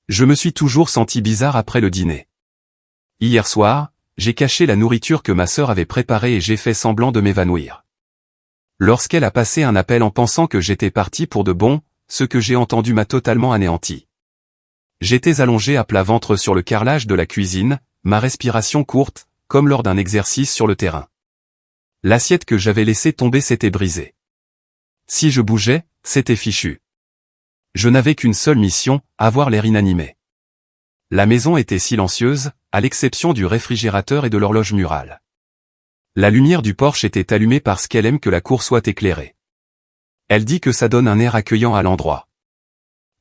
Je me suis toujours senti bizarre après le dîner. Hier soir, j'ai caché la nourriture que ma sœur avait préparée et j'ai fait semblant de m'évanouir. Lorsqu'elle a passé un appel en pensant que j'étais parti pour de bon, ce que j'ai entendu m'a totalement anéanti. J'étais allongé à plat ventre sur le carrelage de la cuisine, ma respiration courte, comme lors d'un exercice sur le terrain. L'assiette que j'avais laissée tomber s'était brisée. Si je bougeais, c'était fichu. Je n'avais qu'une seule mission, avoir l'air inanimé. La maison était silencieuse, à l'exception du réfrigérateur et de l'horloge murale. La lumière du porche était allumée parce qu'elle aime que la cour soit éclairée. Elle dit que ça donne un air accueillant à l'endroit.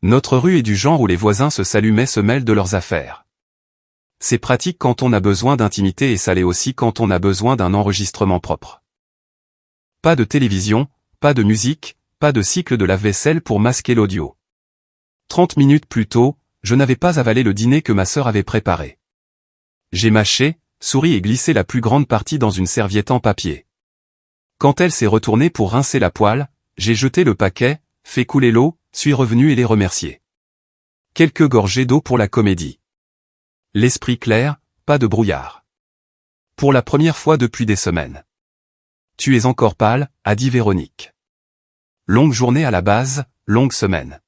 Notre rue est du genre où les voisins se saluent mais se mêlent de leurs affaires. C'est pratique quand on a besoin d'intimité et ça l'est aussi quand on a besoin d'un enregistrement propre. Pas de télévision, pas de musique, pas de cycle de lave-vaisselle pour masquer l'audio. 30 minutes plus tôt, je n'avais pas avalé le dîner que ma sœur avait préparé. J'ai mâché, souri et glissé la plus grande partie dans une serviette en papier. Quand elle s'est retournée pour rincer la poêle, j'ai jeté le paquet, fait couler l'eau, suis revenu et les remercié. Quelques gorgées d'eau pour la comédie. L'esprit clair, pas de brouillard. Pour la première fois depuis des semaines. Tu es encore pâle, a dit Véronique. Longue journée à la base, longue semaine.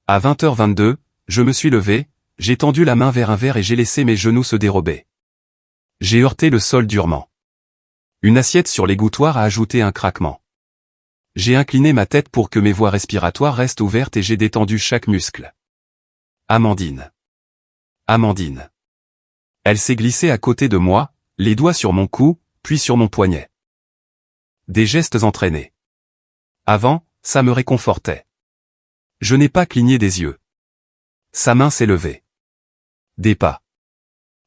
À 20h22, je me suis levé, j'ai tendu la main vers un verre et j'ai laissé mes genoux se dérober. J'ai heurté le sol durement. Une assiette sur l'égouttoir a ajouté un craquement. J'ai incliné ma tête pour que mes voies respiratoires restent ouvertes et j'ai détendu chaque muscle. Amandine. Amandine. Elle s'est glissée à côté de moi, les doigts sur mon cou, puis sur mon poignet. Des gestes entraînés. Avant, ça me réconfortait. Je n'ai pas cligné des yeux. Sa main s'est levée. Des pas.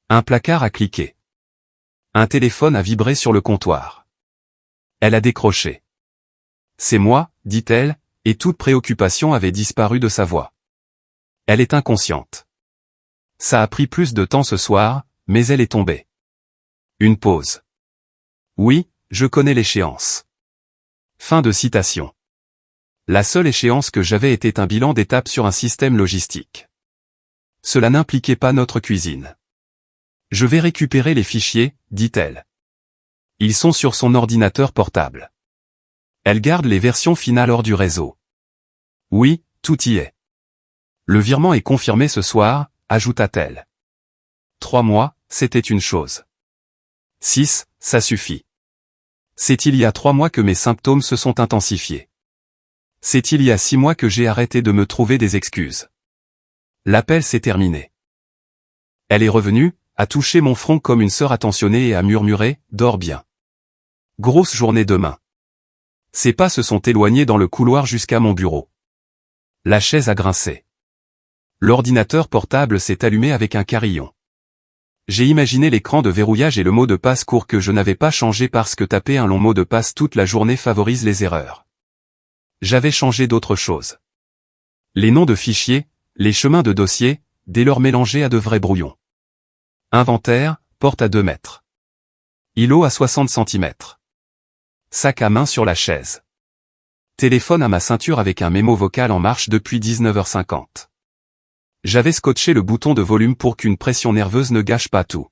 Un placard a cliqué. Un téléphone a vibré sur le comptoir. Elle a décroché. C'est moi, dit-elle, et toute préoccupation avait disparu de sa voix. Elle est inconsciente. Ça a pris plus de temps ce soir, mais elle est tombée. Une pause. Oui, je connais l'échéance. Fin de citation. La seule échéance que j'avais était un bilan d'étape sur un système logistique. Cela n'impliquait pas notre cuisine. Je vais récupérer les fichiers, dit-elle. Ils sont sur son ordinateur portable. Elle garde les versions finales hors du réseau. Oui, tout y est. Le virement est confirmé ce soir, ajouta-t-elle. 3 mois, c'était une chose. 6, ça suffit. C'est il y a 3 mois que mes symptômes se sont intensifiés. C'est il y a 6 mois que j'ai arrêté de me trouver des excuses. L'appel s'est terminé. Elle est revenue, a touché mon front comme une sœur attentionnée et a murmuré « Dors bien. Grosse journée demain. » Ses pas se sont éloignés dans le couloir jusqu'à mon bureau. La chaise a grincé. L'ordinateur portable s'est allumé avec un carillon. J'ai imaginé l'écran de verrouillage et le mot de passe court que je n'avais pas changé parce que taper un long mot de passe toute la journée favorise les erreurs. J'avais changé d'autre chose. Les noms de fichiers, les chemins de dossier, dès lors mélangés à de vrais brouillons. Inventaire, porte à 2 mètres. Îlot à 60 cm. Sac à main sur la chaise. Téléphone à ma ceinture avec un mémo vocal en marche depuis 19h50. J'avais scotché le bouton de volume pour qu'une pression nerveuse ne gâche pas tout.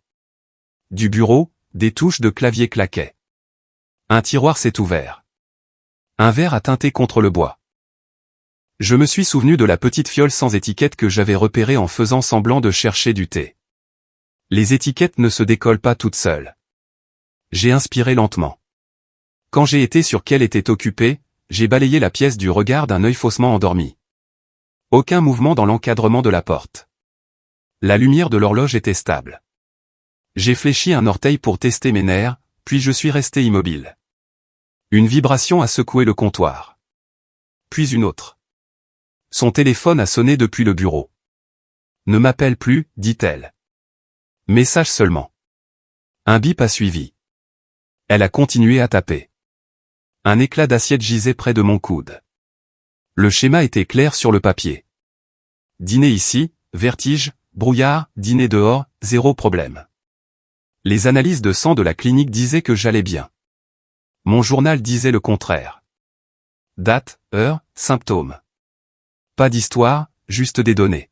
Du bureau, des touches de clavier claquaient. Un tiroir s'est ouvert. Un verre a teinté contre le bois. Je me suis souvenu de la petite fiole sans étiquette que j'avais repérée en faisant semblant de chercher du thé. Les étiquettes ne se décollent pas toutes seules. J'ai inspiré lentement. Quand j'ai été sûr qu'elle était occupée, j'ai balayé la pièce du regard d'un œil faussement endormi. Aucun mouvement dans l'encadrement de la porte. La lumière de l'horloge était stable. J'ai fléchi un orteil pour tester mes nerfs, puis je suis resté immobile. Une vibration a secoué le comptoir. Puis une autre. Son téléphone a sonné depuis le bureau. Ne m'appelle plus, dit-elle. Message seulement. Un bip a suivi. Elle a continué à taper. Un éclat d'assiette gisait près de mon coude. Le schéma était clair sur le papier. Dîner ici, vertige, brouillard, dîner dehors, 0 problème. Les analyses de sang de la clinique disaient que j'allais bien. Mon journal disait le contraire. Date, heure, symptômes. Pas d'histoire, juste des données.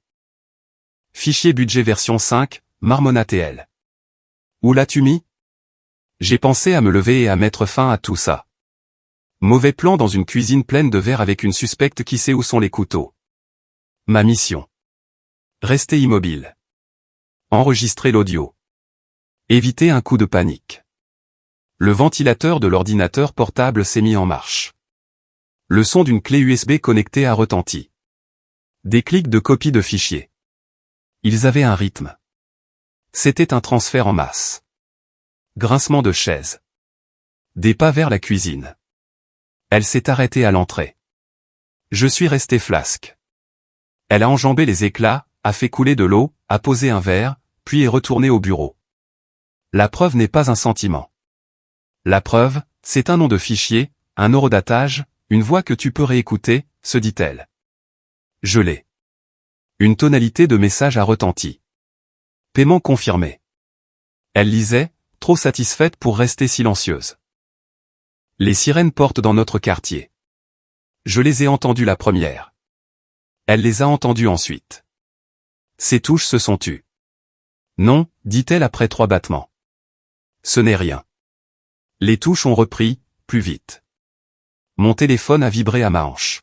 Fichier budget version 5, Marmona TL. Où l'as-tu mis? J'ai pensé à me lever et à mettre fin à tout ça. Mauvais plan dans une cuisine pleine de verre avec une suspecte qui sait où sont les couteaux. Ma mission. Rester immobile. Enregistrer l'audio. Éviter un coup de panique. Le ventilateur de l'ordinateur portable s'est mis en marche. Le son d'une clé USB connectée a retenti. Des clics de copie de fichiers. Ils avaient un rythme. C'était un transfert en masse. Grincement de chaise. Des pas vers la cuisine. Elle s'est arrêtée à l'entrée. Je suis resté flasque. Elle a enjambé les éclats, a fait couler de l'eau, a posé un verre, puis est retournée au bureau. La preuve n'est pas un sentiment. La preuve, c'est un nom de fichier, un horodatage, une voix que tu peux réécouter, se dit-elle. Je l'ai. Une tonalité de message a retenti. Paiement confirmé. Elle lisait, trop satisfaite pour rester silencieuse. Les sirènes portent dans notre quartier. Je les ai entendues la première. Elle les a entendues ensuite. Ces touches se sont tues. Non, dit-elle après 3 battements. Ce n'est rien. Les touches ont repris, plus vite. Mon téléphone a vibré à ma hanche.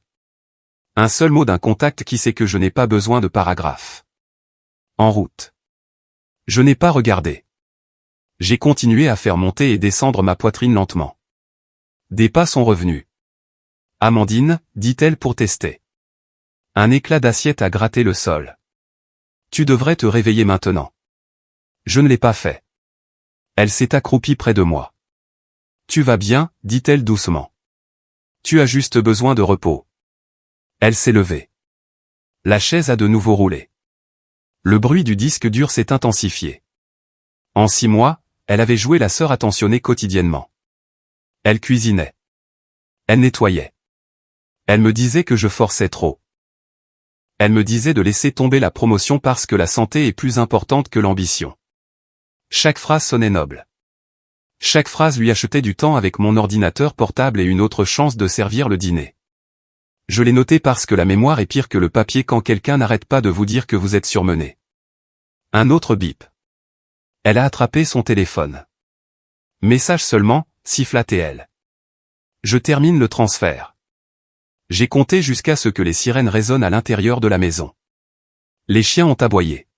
Un seul mot d'un contact qui sait que je n'ai pas besoin de paragraphe. En route. Je n'ai pas regardé. J'ai continué à faire monter et descendre ma poitrine lentement. Des pas sont revenus. Amandine, dit-elle pour tester. Un éclat d'assiette a gratté le sol. Tu devrais te réveiller maintenant. Je ne l'ai pas fait. Elle s'est accroupie près de moi. Tu vas bien, dit-elle doucement. Tu as juste besoin de repos. Elle s'est levée. La chaise a de nouveau roulé. Le bruit du disque dur s'est intensifié. En 6 mois, elle avait joué la sœur attentionnée quotidiennement. Elle cuisinait. Elle nettoyait. Elle me disait que je forçais trop. Elle me disait de laisser tomber la promotion parce que la santé est plus importante que l'ambition. Chaque phrase sonnait noble. Chaque phrase lui achetait du temps avec mon ordinateur portable et une autre chance de servir le dîner. Je l'ai noté parce que la mémoire est pire que le papier quand quelqu'un n'arrête pas de vous dire que vous êtes surmené. Un autre bip. Elle a attrapé son téléphone. Message seulement, siffla-t-elle. Je termine le transfert. J'ai compté jusqu'à ce que les sirènes résonnent à l'intérieur de la maison. Les chiens ont aboyé.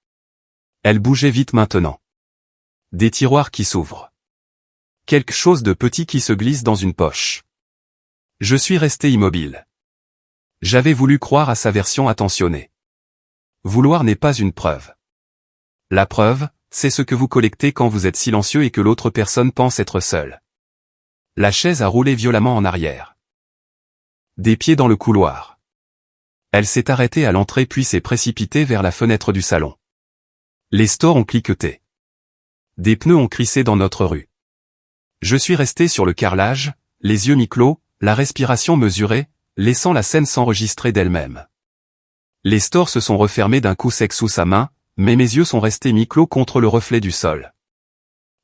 Elle bougeait vite maintenant. Des tiroirs qui s'ouvrent. Quelque chose de petit qui se glisse dans une poche. Je suis resté immobile. J'avais voulu croire à sa version attentionnée. Vouloir n'est pas une preuve. La preuve, c'est ce que vous collectez quand vous êtes silencieux et que l'autre personne pense être seule. La chaise a roulé violemment en arrière. Des pieds dans le couloir. Elle s'est arrêtée à l'entrée puis s'est précipitée vers la fenêtre du salon. Les stores ont cliqueté. Des pneus ont crissé dans notre rue. Je suis resté sur le carrelage, les yeux mi-clos, la respiration mesurée, laissant la scène s'enregistrer d'elle-même. Les stores se sont refermés d'un coup sec sous sa main, mais mes yeux sont restés mi-clos contre le reflet du sol.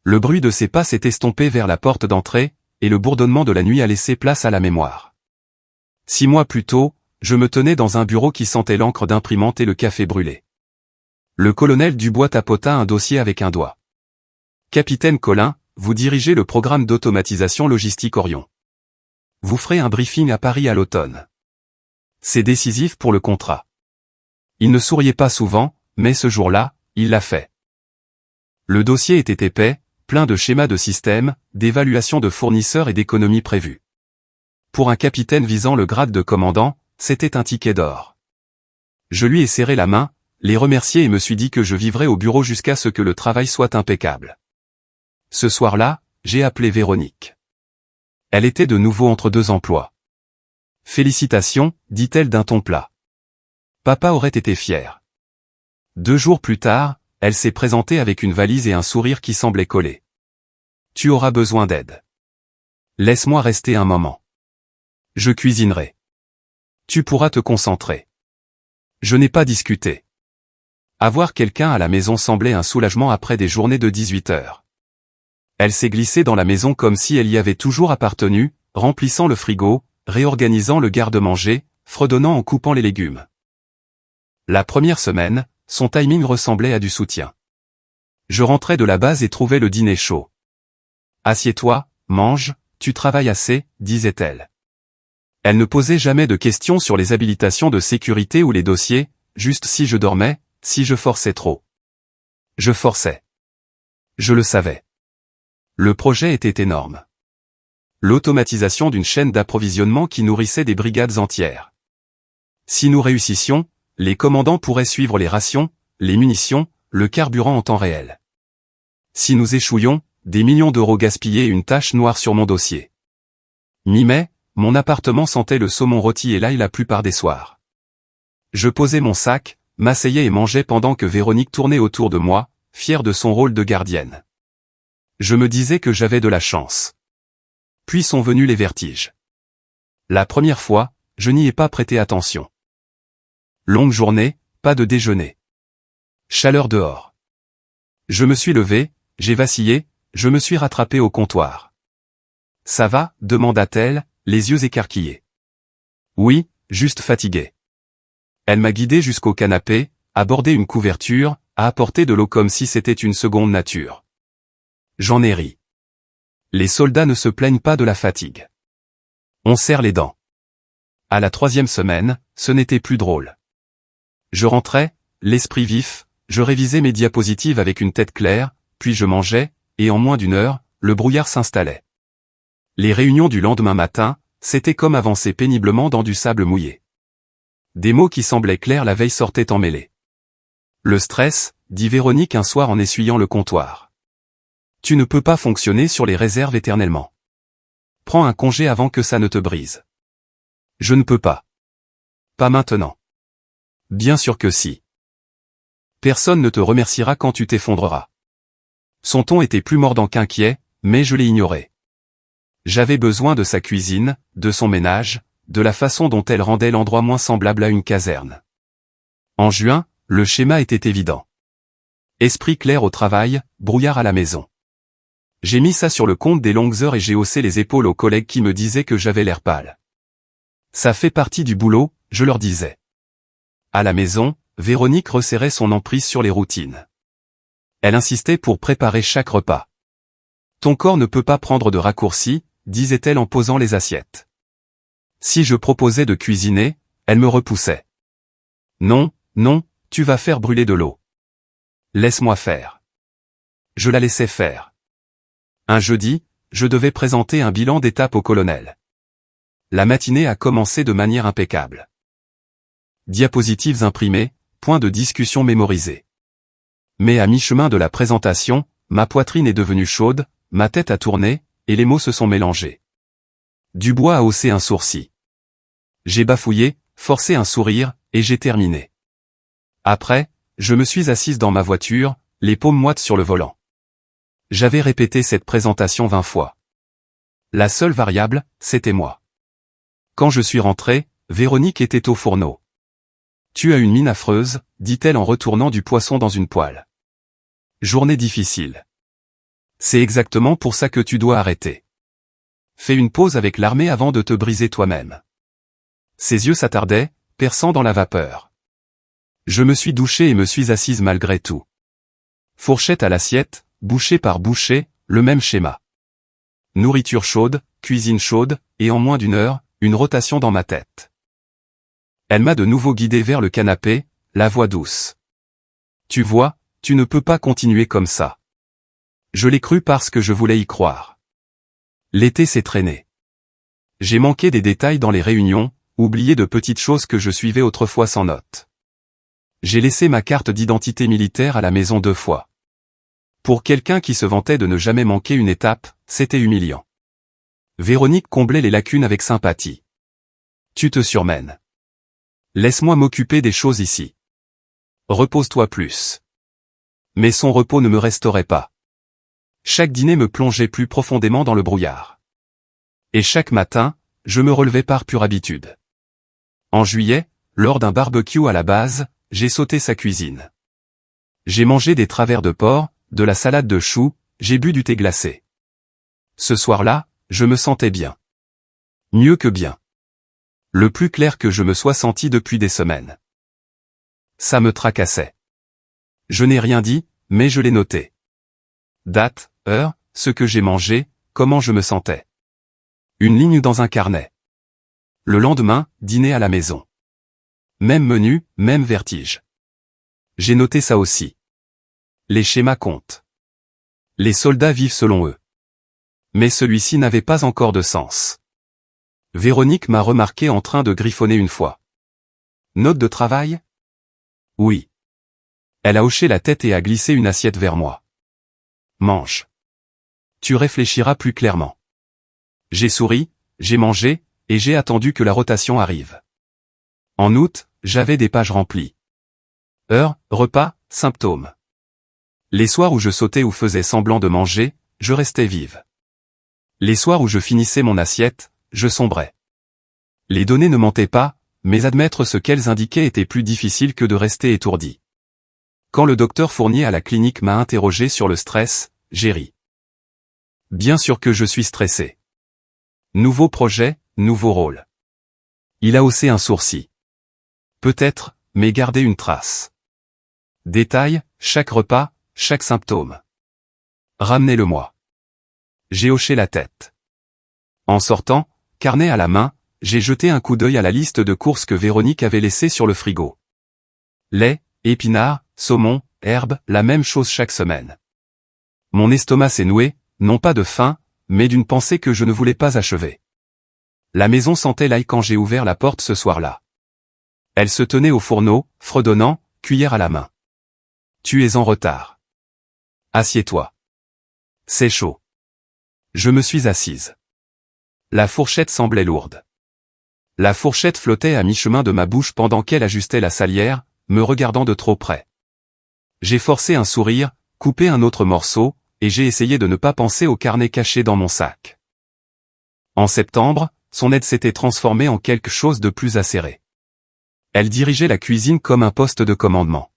Le bruit de ses pas s'est estompé vers la porte d'entrée, et le bourdonnement de la nuit a laissé place à la mémoire. 6 mois plus tôt, je me tenais dans un bureau qui sentait l'encre d'imprimante et le café brûlé. Le colonel Dubois tapota un dossier avec un doigt. Capitaine Collin, vous dirigez le programme d'automatisation logistique Orion. Vous ferez un briefing à Paris à l'automne. C'est décisif pour le contrat. Il ne souriait pas souvent, mais ce jour-là, il l'a fait. Le dossier était épais, plein de schémas de système, d'évaluation de fournisseurs et d'économies prévues. Pour un capitaine visant le grade de commandant, c'était un ticket d'or. Je lui ai serré la main, les remercié et me suis dit que je vivrais au bureau jusqu'à ce que le travail soit impeccable. Ce soir-là, j'ai appelé Véronique. Elle était de nouveau entre 2 emplois. Félicitations, dit-elle d'un ton plat. Papa aurait été fier. 2 jours plus tard, elle s'est présentée avec une valise et un sourire qui semblait coller. Tu auras besoin d'aide. Laisse-moi rester un moment. Je cuisinerai. Tu pourras te concentrer. Je n'ai pas discuté. Avoir quelqu'un à la maison semblait un soulagement après des journées de 18 heures. Elle s'est glissée dans la maison comme si elle y avait toujours appartenu, remplissant le frigo, réorganisant le garde-manger, fredonnant en coupant les légumes. La première semaine, son timing ressemblait à du soutien. Je rentrais de la base et trouvais le dîner chaud. « Assieds-toi, mange, tu travailles assez », disait-elle. Elle ne posait jamais de questions sur les habilitations de sécurité ou les dossiers, juste si je dormais, si je forçais trop. Je forçais. Je le savais. Le projet était énorme. L'automatisation d'une chaîne d'approvisionnement qui nourrissait des brigades entières. Si nous réussissions, les commandants pourraient suivre les rations, les munitions, le carburant en temps réel. Si nous échouions, des millions d'euros gaspillés et une tache noire sur mon dossier. Mi-mai, mon appartement sentait le saumon rôti et l'ail la plupart des soirs. Je posais mon sac, m'asseyais et mangeais pendant que Véronique tournait autour de moi, fière de son rôle de gardienne. Je me disais que j'avais de la chance. Puis sont venus les vertiges. La première fois, je n'y ai pas prêté attention. Longue journée, pas de déjeuner. Chaleur dehors. Je me suis levé, j'ai vacillé, je me suis rattrapé au comptoir. « Ça va ?» demanda-t-elle, les yeux écarquillés. « Oui, juste fatigué. » Elle m'a guidé jusqu'au canapé, a bordé une couverture, a apporté de l'eau comme si c'était une seconde nature. J'en ai ri. Les soldats ne se plaignent pas de la fatigue. On serre les dents. À la 3e semaine, ce n'était plus drôle. Je rentrais, l'esprit vif, je révisais mes diapositives avec une tête claire, puis je mangeais, et en moins d'1 heure, le brouillard s'installait. Les réunions du lendemain matin, c'était comme avancer péniblement dans du sable mouillé. Des mots qui semblaient clairs la veille sortaient emmêlés. Le stress, dit Véronique un soir en essuyant le comptoir. Tu ne peux pas fonctionner sur les réserves éternellement. Prends un congé avant que ça ne te brise. Je ne peux pas. Pas maintenant. Bien sûr que si. Personne ne te remerciera quand tu t'effondreras. Son ton était plus mordant qu'inquiet, mais je l'ai ignoré. J'avais besoin de sa cuisine, de son ménage, de la façon dont elle rendait l'endroit moins semblable à une caserne. En juin, le schéma était évident. Esprit clair au travail, brouillard à la maison. J'ai mis ça sur le compte des longues heures et j'ai haussé les épaules aux collègues qui me disaient que j'avais l'air pâle. Ça fait partie du boulot, je leur disais. À la maison, Véronique resserrait son emprise sur les routines. Elle insistait pour préparer chaque repas. Ton corps ne peut pas prendre de raccourcis, disait-elle en posant les assiettes. Si je proposais de cuisiner, elle me repoussait. Non, non, tu vas faire brûler de l'eau. Laisse-moi faire. Je la laissais faire. Un jeudi, je devais présenter un bilan d'étape au colonel. La matinée a commencé de manière impeccable. Diapositives imprimées, points de discussion mémorisés. Mais à mi-chemin de la présentation, ma poitrine est devenue chaude, ma tête a tourné, et les mots se sont mélangés. Dubois a haussé un sourcil. J'ai bafouillé, forcé un sourire, et j'ai terminé. Après, je me suis assise dans ma voiture, les paumes moites sur le volant. J'avais répété cette présentation 20 fois. La seule variable, c'était moi. Quand je suis rentré, Véronique était au fourneau. Tu as une mine affreuse, dit-elle en retournant du poisson dans une poêle. Journée difficile. C'est exactement pour ça que tu dois arrêter. Fais une pause avec l'armée avant de te briser toi-même. Ses yeux s'attardaient, perçant dans la vapeur. Je me suis douché et me suis assise malgré tout. Fourchette à l'assiette, bouchée par bouchée, le même schéma. Nourriture chaude, cuisine chaude, et en moins d'1 heure, une rotation dans ma tête. Elle m'a de nouveau guidé vers le canapé, la voix douce. Tu vois, tu ne peux pas continuer comme ça. Je l'ai cru parce que je voulais y croire. L'été s'est traîné. J'ai manqué des détails dans les réunions, oublié de petites choses que je suivais autrefois sans note. J'ai laissé ma carte d'identité militaire à la maison 2 fois. Pour quelqu'un qui se vantait de ne jamais manquer une étape, c'était humiliant. Véronique comblait les lacunes avec sympathie. Tu te surmènes. Laisse-moi m'occuper des choses ici. Repose-toi plus. Mais son repos ne me resterait pas. Chaque dîner me plongeait plus profondément dans le brouillard. Et chaque matin, je me relevais par pure habitude. En juillet, lors d'un barbecue à la base, j'ai sauté sa cuisine. J'ai mangé des travers de porc, de la salade de choux, j'ai bu du thé glacé. Ce soir-là, je me sentais bien. Mieux que bien. Le plus clair que je me sois senti depuis des semaines. Ça me tracassait. Je n'ai rien dit, mais je l'ai noté. Date, heure, ce que j'ai mangé, comment je me sentais. Une ligne dans un carnet. Le lendemain, dîner à la maison. Même menu, même vertige. J'ai noté ça aussi. Les schémas comptent. Les soldats vivent selon eux. Mais celui-ci n'avait pas encore de sens. Véronique m'a remarqué en train de griffonner une fois. Note de travail? Oui. Elle a hoché la tête et a glissé une assiette vers moi. Mange. Tu réfléchiras plus clairement. J'ai souri, j'ai mangé, et j'ai attendu que la rotation arrive. En août, j'avais des pages remplies. Heure, repas, symptômes. Les soirs où je sautais ou faisais semblant de manger, je restais vive. Les soirs où je finissais mon assiette, je sombrais. Les données ne mentaient pas, mais admettre ce qu'elles indiquaient était plus difficile que de rester étourdi. Quand le docteur Fournier à la clinique m'a interrogé sur le stress, j'ai ri. Bien sûr que je suis stressé. Nouveau projet, nouveau rôle. Il a haussé un sourcil. Peut-être, mais garder une trace. Détail, chaque repas, chaque symptôme. Ramenez-le-moi. J'ai hoché la tête. En sortant, carnet à la main, j'ai jeté un coup d'œil à la liste de courses que Véronique avait laissée sur le frigo. Lait, épinards, saumon, herbes, la même chose chaque semaine. Mon estomac s'est noué, non pas de faim, mais d'une pensée que je ne voulais pas achever. La maison sentait l'ail quand j'ai ouvert la porte ce soir-là. Elle se tenait au fourneau, fredonnant, cuillère à la main. Tu es en retard. Assieds-toi. C'est chaud. Je me suis assise. La fourchette semblait lourde. La fourchette flottait à mi-chemin de ma bouche pendant qu'elle ajustait la salière, me regardant de trop près. J'ai forcé un sourire, coupé un autre morceau, et j'ai essayé de ne pas penser au carnet caché dans mon sac. En septembre, son aide s'était transformée en quelque chose de plus acéré. Elle dirigeait la cuisine comme un poste de commandement.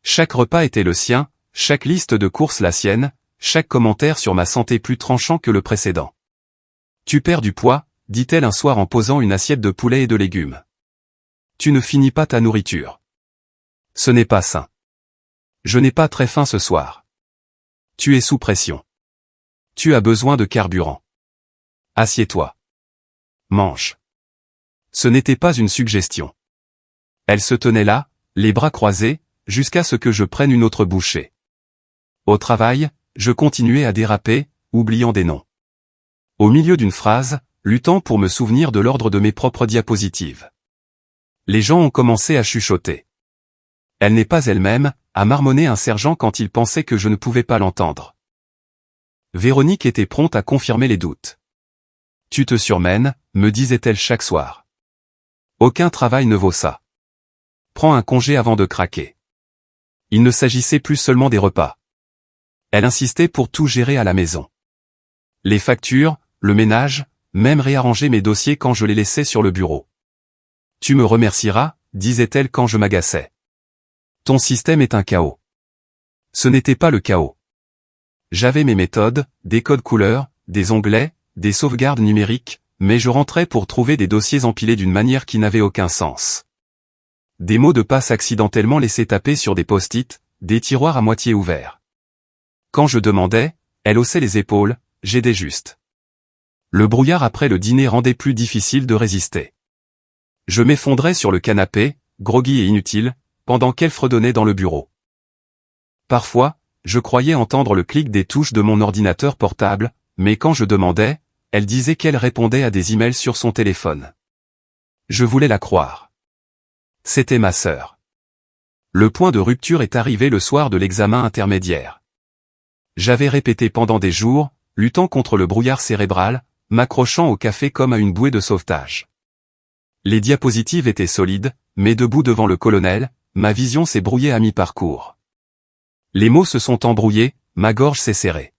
Chaque repas était le sien, chaque liste de courses la sienne, chaque commentaire sur ma santé plus tranchant que le précédent. Tu perds du poids, dit-elle un soir en posant une assiette de poulet et de légumes. Tu ne finis pas ta nourriture. Ce n'est pas sain. Je n'ai pas très faim ce soir. Tu es sous pression. Tu as besoin de carburant. Assieds-toi. Mange. Ce n'était pas une suggestion. Elle se tenait là, les bras croisés, jusqu'à ce que je prenne une autre bouchée. Au travail, je continuais à déraper, oubliant des noms. Au milieu d'une phrase, luttant pour me souvenir de l'ordre de mes propres diapositives. Les gens ont commencé à chuchoter. Elle n'est pas elle-même, a marmonné un sergent quand il pensait que je ne pouvais pas l'entendre. Véronique était prompte à confirmer les doutes. Tu te surmènes, me disait-elle chaque soir. Aucun travail ne vaut ça. Prends un congé avant de craquer. Il ne s'agissait plus seulement des repas. Elle insistait pour tout gérer à la maison. Les factures, le ménage, même réarranger mes dossiers quand je les laissais sur le bureau. Tu me remercieras, disait-elle quand je m'agaçais. Ton système est un chaos. Ce n'était pas le chaos. J'avais mes méthodes, des codes couleurs, des onglets, des sauvegardes numériques, mais je rentrais pour trouver des dossiers empilés d'une manière qui n'avait aucun sens. Des mots de passe accidentellement laissés taper sur des post-it, des tiroirs à moitié ouverts. Quand je demandais, elle haussait les épaules, j'aidais juste. Le brouillard après le dîner rendait plus difficile de résister. Je m'effondrais sur le canapé, groggy et inutile, pendant qu'elle fredonnait dans le bureau. Parfois, je croyais entendre le clic des touches de mon ordinateur portable, mais quand je demandais, elle disait qu'elle répondait à des emails sur son téléphone. Je voulais la croire. C'était ma sœur. Le point de rupture est arrivé le soir de l'examen intermédiaire. J'avais répété pendant des jours, luttant contre le brouillard cérébral, m'accrochant au café comme à une bouée de sauvetage. Les diapositives étaient solides, mais debout devant le colonel, ma vision s'est brouillée à mi-parcours. Les mots se sont embrouillés, ma gorge s'est serrée.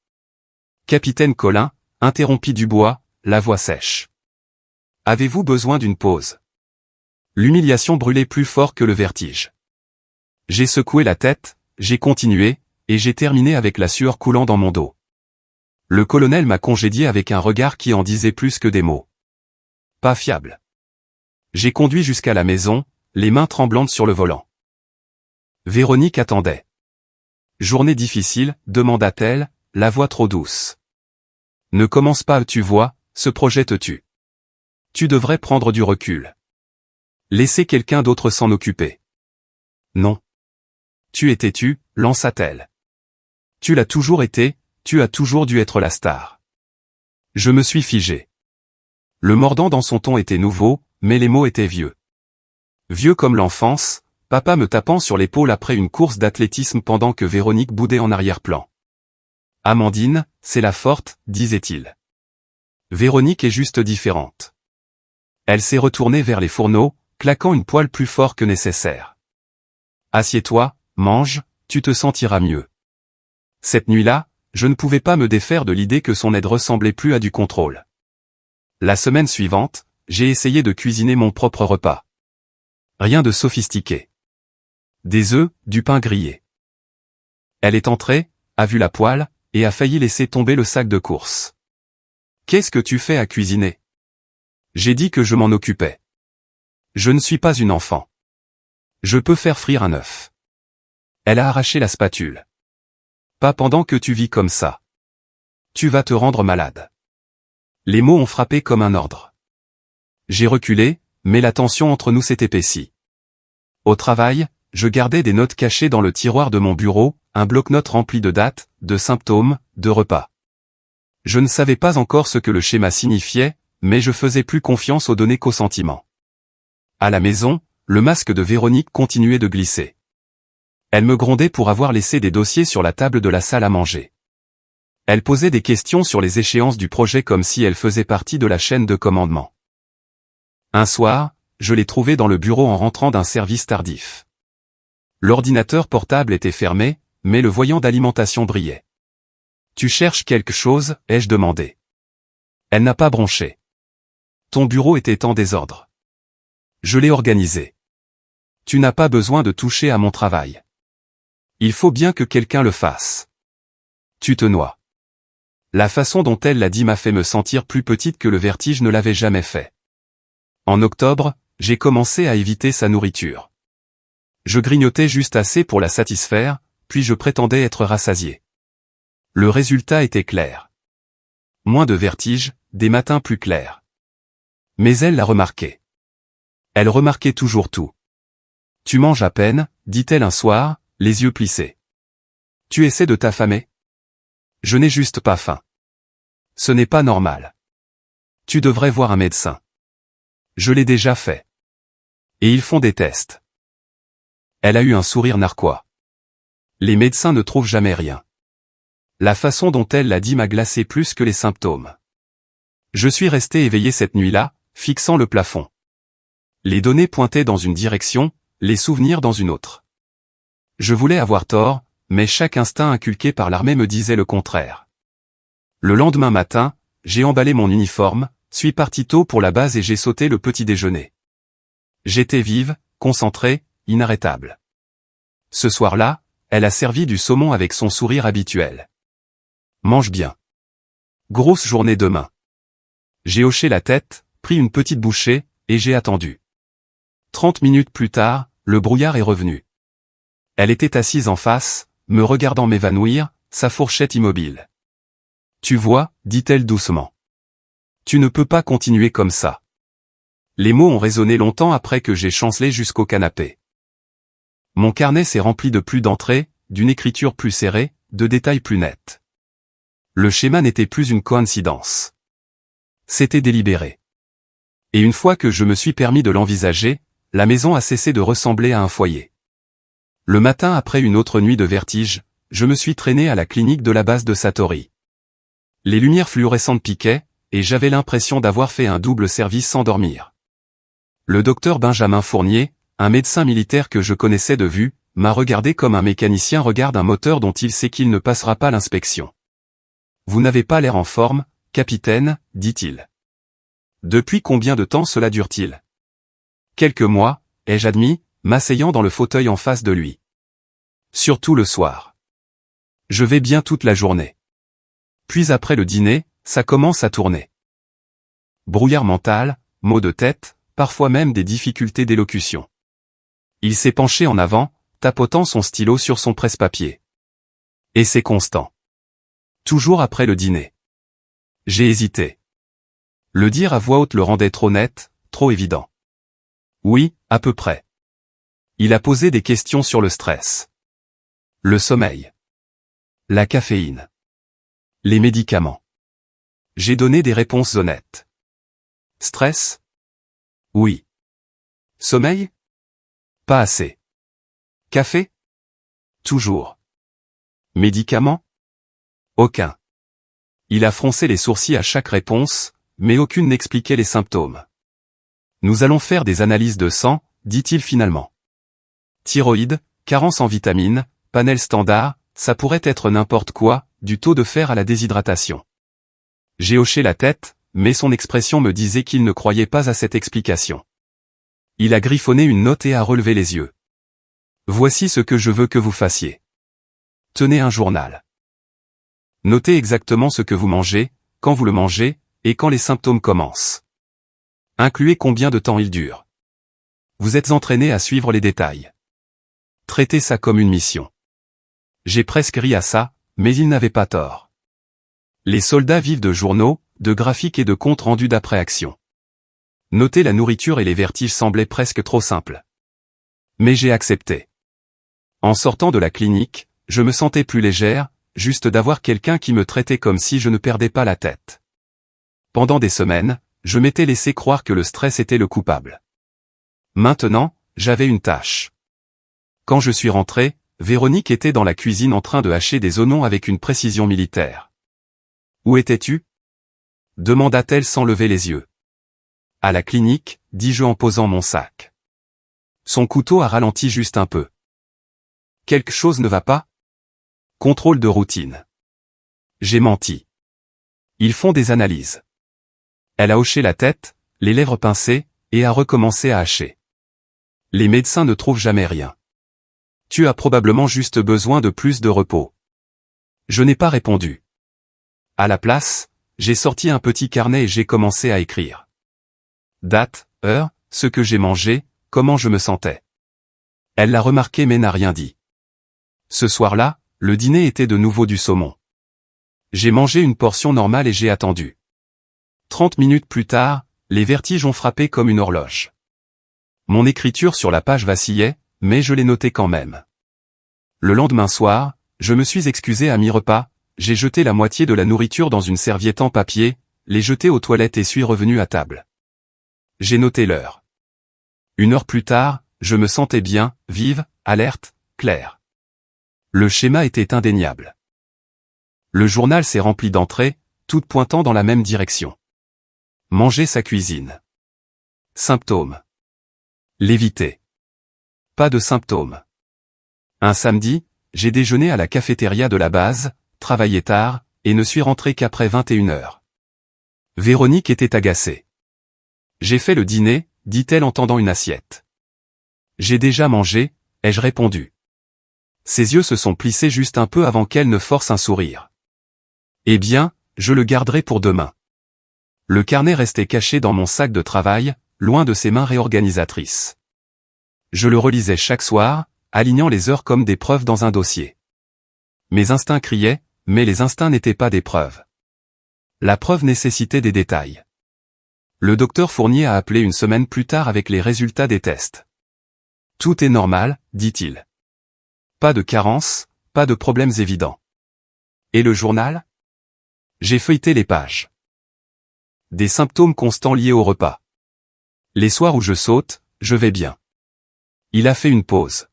Capitaine Collin, interrompit Dubois, la voix sèche. Avez-vous besoin d'une pause? L'humiliation brûlait plus fort que le vertige. J'ai secoué la tête, j'ai continué, et j'ai terminé avec la sueur coulant dans mon dos. Le colonel m'a congédié avec un regard qui en disait plus que des mots. Pas fiable. J'ai conduit jusqu'à la maison, les mains tremblantes sur le volant. Véronique attendait. Journée difficile, demanda-t-elle, la voix trop douce. Ne commence pas, tu vois, ce projet te tue. Tu devrais prendre du recul. Laisser quelqu'un d'autre s'en occuper. Non. Tu es têtu, lança-t-elle. Tu l'as toujours été, tu as toujours dû être la star. Je me suis figé. Le mordant dans son ton était nouveau, mais les mots étaient vieux. Vieux comme l'enfance, papa me tapant sur l'épaule après une course d'athlétisme pendant que Véronique boudait en arrière-plan. Amandine, c'est la forte, disait-il. Véronique est juste différente. Elle s'est retournée vers les fourneaux, claquant une poêle plus fort que nécessaire. Assieds-toi, mange, tu te sentiras mieux. Cette nuit-là, je ne pouvais pas me défaire de l'idée que son aide ressemblait plus à du contrôle. La semaine suivante, j'ai essayé de cuisiner mon propre repas. Rien de sophistiqué. Des œufs, du pain grillé. Elle est entrée, a vu la poêle, et a failli laisser tomber le sac de course. Qu'est-ce que tu fais à cuisiner? J'ai dit que je m'en occupais. Je ne suis pas une enfant. Je peux faire frire un œuf. Elle a arraché la spatule. Pas pendant que tu vis comme ça. Tu vas te rendre malade. Les mots ont frappé comme un ordre. J'ai reculé, mais la tension entre nous s'est épaissie. Au travail, je gardais des notes cachées dans le tiroir de mon bureau, un bloc-notes rempli de dates, de symptômes, de repas. Je ne savais pas encore ce que le schéma signifiait, mais je faisais plus confiance aux données qu'aux sentiments. À la maison, le masque de Véronique continuait de glisser. Elle me grondait pour avoir laissé des dossiers sur la table de la salle à manger. Elle posait des questions sur les échéances du projet comme si elle faisait partie de la chaîne de commandement. Un soir, je l'ai trouvée dans le bureau en rentrant d'un service tardif. L'ordinateur portable était fermé, mais le voyant d'alimentation brillait. « Tu cherches quelque chose ?» ai-je demandé. Elle n'a pas bronché. « Ton bureau était en désordre. Je l'ai organisé. Tu n'as pas besoin de toucher à mon travail. Il faut bien que quelqu'un le fasse. Tu te noies. » La façon dont elle l'a dit m'a fait me sentir plus petite que le vertige ne l'avait jamais fait. En octobre, j'ai commencé à éviter sa nourriture. Je grignotais juste assez pour la satisfaire, puis je prétendais être rassasié. Le résultat était clair. Moins de vertige, des matins plus clairs. Mais elle l'a remarqué. Elle remarquait toujours tout. « Tu manges à peine », dit-elle un soir, les yeux plissés. « Tu essaies de t'affamer ? Je n'ai juste pas faim. Ce n'est pas normal. Tu devrais voir un médecin. Je l'ai déjà fait. Et ils font des tests. » Elle a eu un sourire narquois. Les médecins ne trouvent jamais rien. La façon dont elle l'a dit m'a glacé plus que les symptômes. Je suis resté éveillé cette nuit-là, fixant le plafond. Les données pointaient dans une direction, les souvenirs dans une autre. Je voulais avoir tort, mais chaque instinct inculqué par l'armée me disait le contraire. Le lendemain matin, j'ai emballé mon uniforme, suis parti tôt pour la base et j'ai sauté le petit déjeuner. J'étais vive, concentrée, inarrêtable. Ce soir-là, elle a servi du saumon avec son sourire habituel. Mange bien. Grosse journée demain. J'ai hoché la tête, pris une petite bouchée, et j'ai attendu. 30 minutes plus tard, le brouillard est revenu. Elle était assise en face, me regardant m'évanouir, sa fourchette immobile. Tu vois, dit-elle doucement. Tu ne peux pas continuer comme ça. Les mots ont résonné longtemps après que j'ai chancelé jusqu'au canapé. Mon carnet s'est rempli de plus d'entrées, d'une écriture plus serrée, de détails plus nets. Le schéma n'était plus une coïncidence. C'était délibéré. Et une fois que je me suis permis de l'envisager, la maison a cessé de ressembler à un foyer. Le matin après une autre nuit de vertige, je me suis traîné à la clinique de la base de Satori. Les lumières fluorescentes piquaient, et j'avais l'impression d'avoir fait un double service sans dormir. Le docteur Benjamin Fournier, un médecin militaire que je connaissais de vue, m'a regardé comme un mécanicien regarde un moteur dont il sait qu'il ne passera pas l'inspection. « Vous n'avez pas l'air en forme, capitaine, dit-il. Depuis combien de temps cela dure-t-il ? Quelques mois, ai-je admis, m'asseyant dans le fauteuil en face de lui. Surtout le soir. Je vais bien toute la journée. Puis après le dîner, ça commence à tourner. Brouillard mental, maux de tête, parfois même des difficultés d'élocution. Il s'est penché en avant, tapotant son stylo sur son presse-papier. Et c'est constant. Toujours après le dîner. J'ai hésité. Le dire à voix haute le rendait trop net, trop évident. Oui, à peu près. Il a posé des questions sur le stress. Le sommeil. La caféine. Les médicaments. J'ai donné des réponses honnêtes. Stress? Oui. Sommeil? Pas assez. Café? Toujours. Médicaments? Aucun. Il a froncé les sourcils à chaque réponse, mais aucune n'expliquait les symptômes. Nous allons faire des analyses de sang, dit-il finalement. Thyroïde, carence en vitamines, panel standard, ça pourrait être n'importe quoi, du taux de fer à la déshydratation. J'ai hoché la tête, mais son expression me disait qu'il ne croyait pas à cette explication. Il a griffonné une note et a relevé les yeux. Voici ce que je veux que vous fassiez. Tenez un journal. Notez exactement ce que vous mangez, quand vous le mangez, et quand les symptômes commencent. Incluez combien de temps ils durent. Vous êtes entraîné à suivre les détails. Traitez ça comme une mission. J'ai presque ri à ça, mais il n'avait pas tort. Les soldats vivent de journaux, de graphiques et de comptes rendus d'après-action. Noter la nourriture et les vertiges semblaient presque trop simples. Mais j'ai accepté. En sortant de la clinique, je me sentais plus légère, juste d'avoir quelqu'un qui me traitait comme si je ne perdais pas la tête. Pendant des semaines, je m'étais laissé croire que le stress était le coupable. Maintenant, j'avais une tâche. Quand je suis rentré, Véronique était dans la cuisine en train de hacher des oignons avec une précision militaire. « Où étais-tu » demanda-t-elle sans lever les yeux. « À la clinique » dis-je en posant mon sac. Son couteau a ralenti juste un peu. « Quelque chose ne va pas » Contrôle de routine. J'ai menti. Ils font des analyses. Elle a hoché la tête, les lèvres pincées, et a recommencé à hacher. Les médecins ne trouvent jamais rien. Tu as probablement juste besoin de plus de repos. Je n'ai pas répondu. À la place, j'ai sorti un petit carnet et j'ai commencé à écrire. Date, heure, ce que j'ai mangé, comment je me sentais. Elle l'a remarqué mais n'a rien dit. Ce soir-là, le dîner était de nouveau du saumon. J'ai mangé une portion normale et j'ai attendu. 30 minutes plus tard, les vertiges ont frappé comme une horloge. Mon écriture sur la page vacillait, mais je l'ai notée quand même. Le lendemain soir, je me suis excusé à mi-repas, j'ai jeté la moitié de la nourriture dans une serviette en papier, l'ai jetée aux toilettes et suis revenu à table. J'ai noté l'heure. 1 heure plus tard, je me sentais bien, vive, alerte, claire. Le schéma était indéniable. Le journal s'est rempli d'entrées, toutes pointant dans la même direction. Manger sa cuisine. Symptômes. L'éviter. Pas de symptômes. Un samedi, j'ai déjeuné à la cafétéria de la base, travaillé tard, et ne suis rentré qu'après 21 heures. Véronique était agacée. J'ai fait le dîner, dit-elle en tendant une assiette. J'ai déjà mangé, ai-je répondu. Ses yeux se sont plissés juste un peu avant qu'elle ne force un sourire. Eh bien, je le garderai pour demain. Le carnet restait caché dans mon sac de travail, loin de ses mains réorganisatrices. Je le relisais chaque soir, alignant les heures comme des preuves dans un dossier. Mes instincts criaient, mais les instincts n'étaient pas des preuves. La preuve nécessitait des détails. Le docteur Fournier a appelé une semaine plus tard avec les résultats des tests. Tout est normal, dit-il. Pas de carence, pas de problèmes évidents. Et le journal? J'ai feuilleté les pages. Des symptômes constants liés au repas. Les soirs où je saute, je vais bien. Il a fait une pause.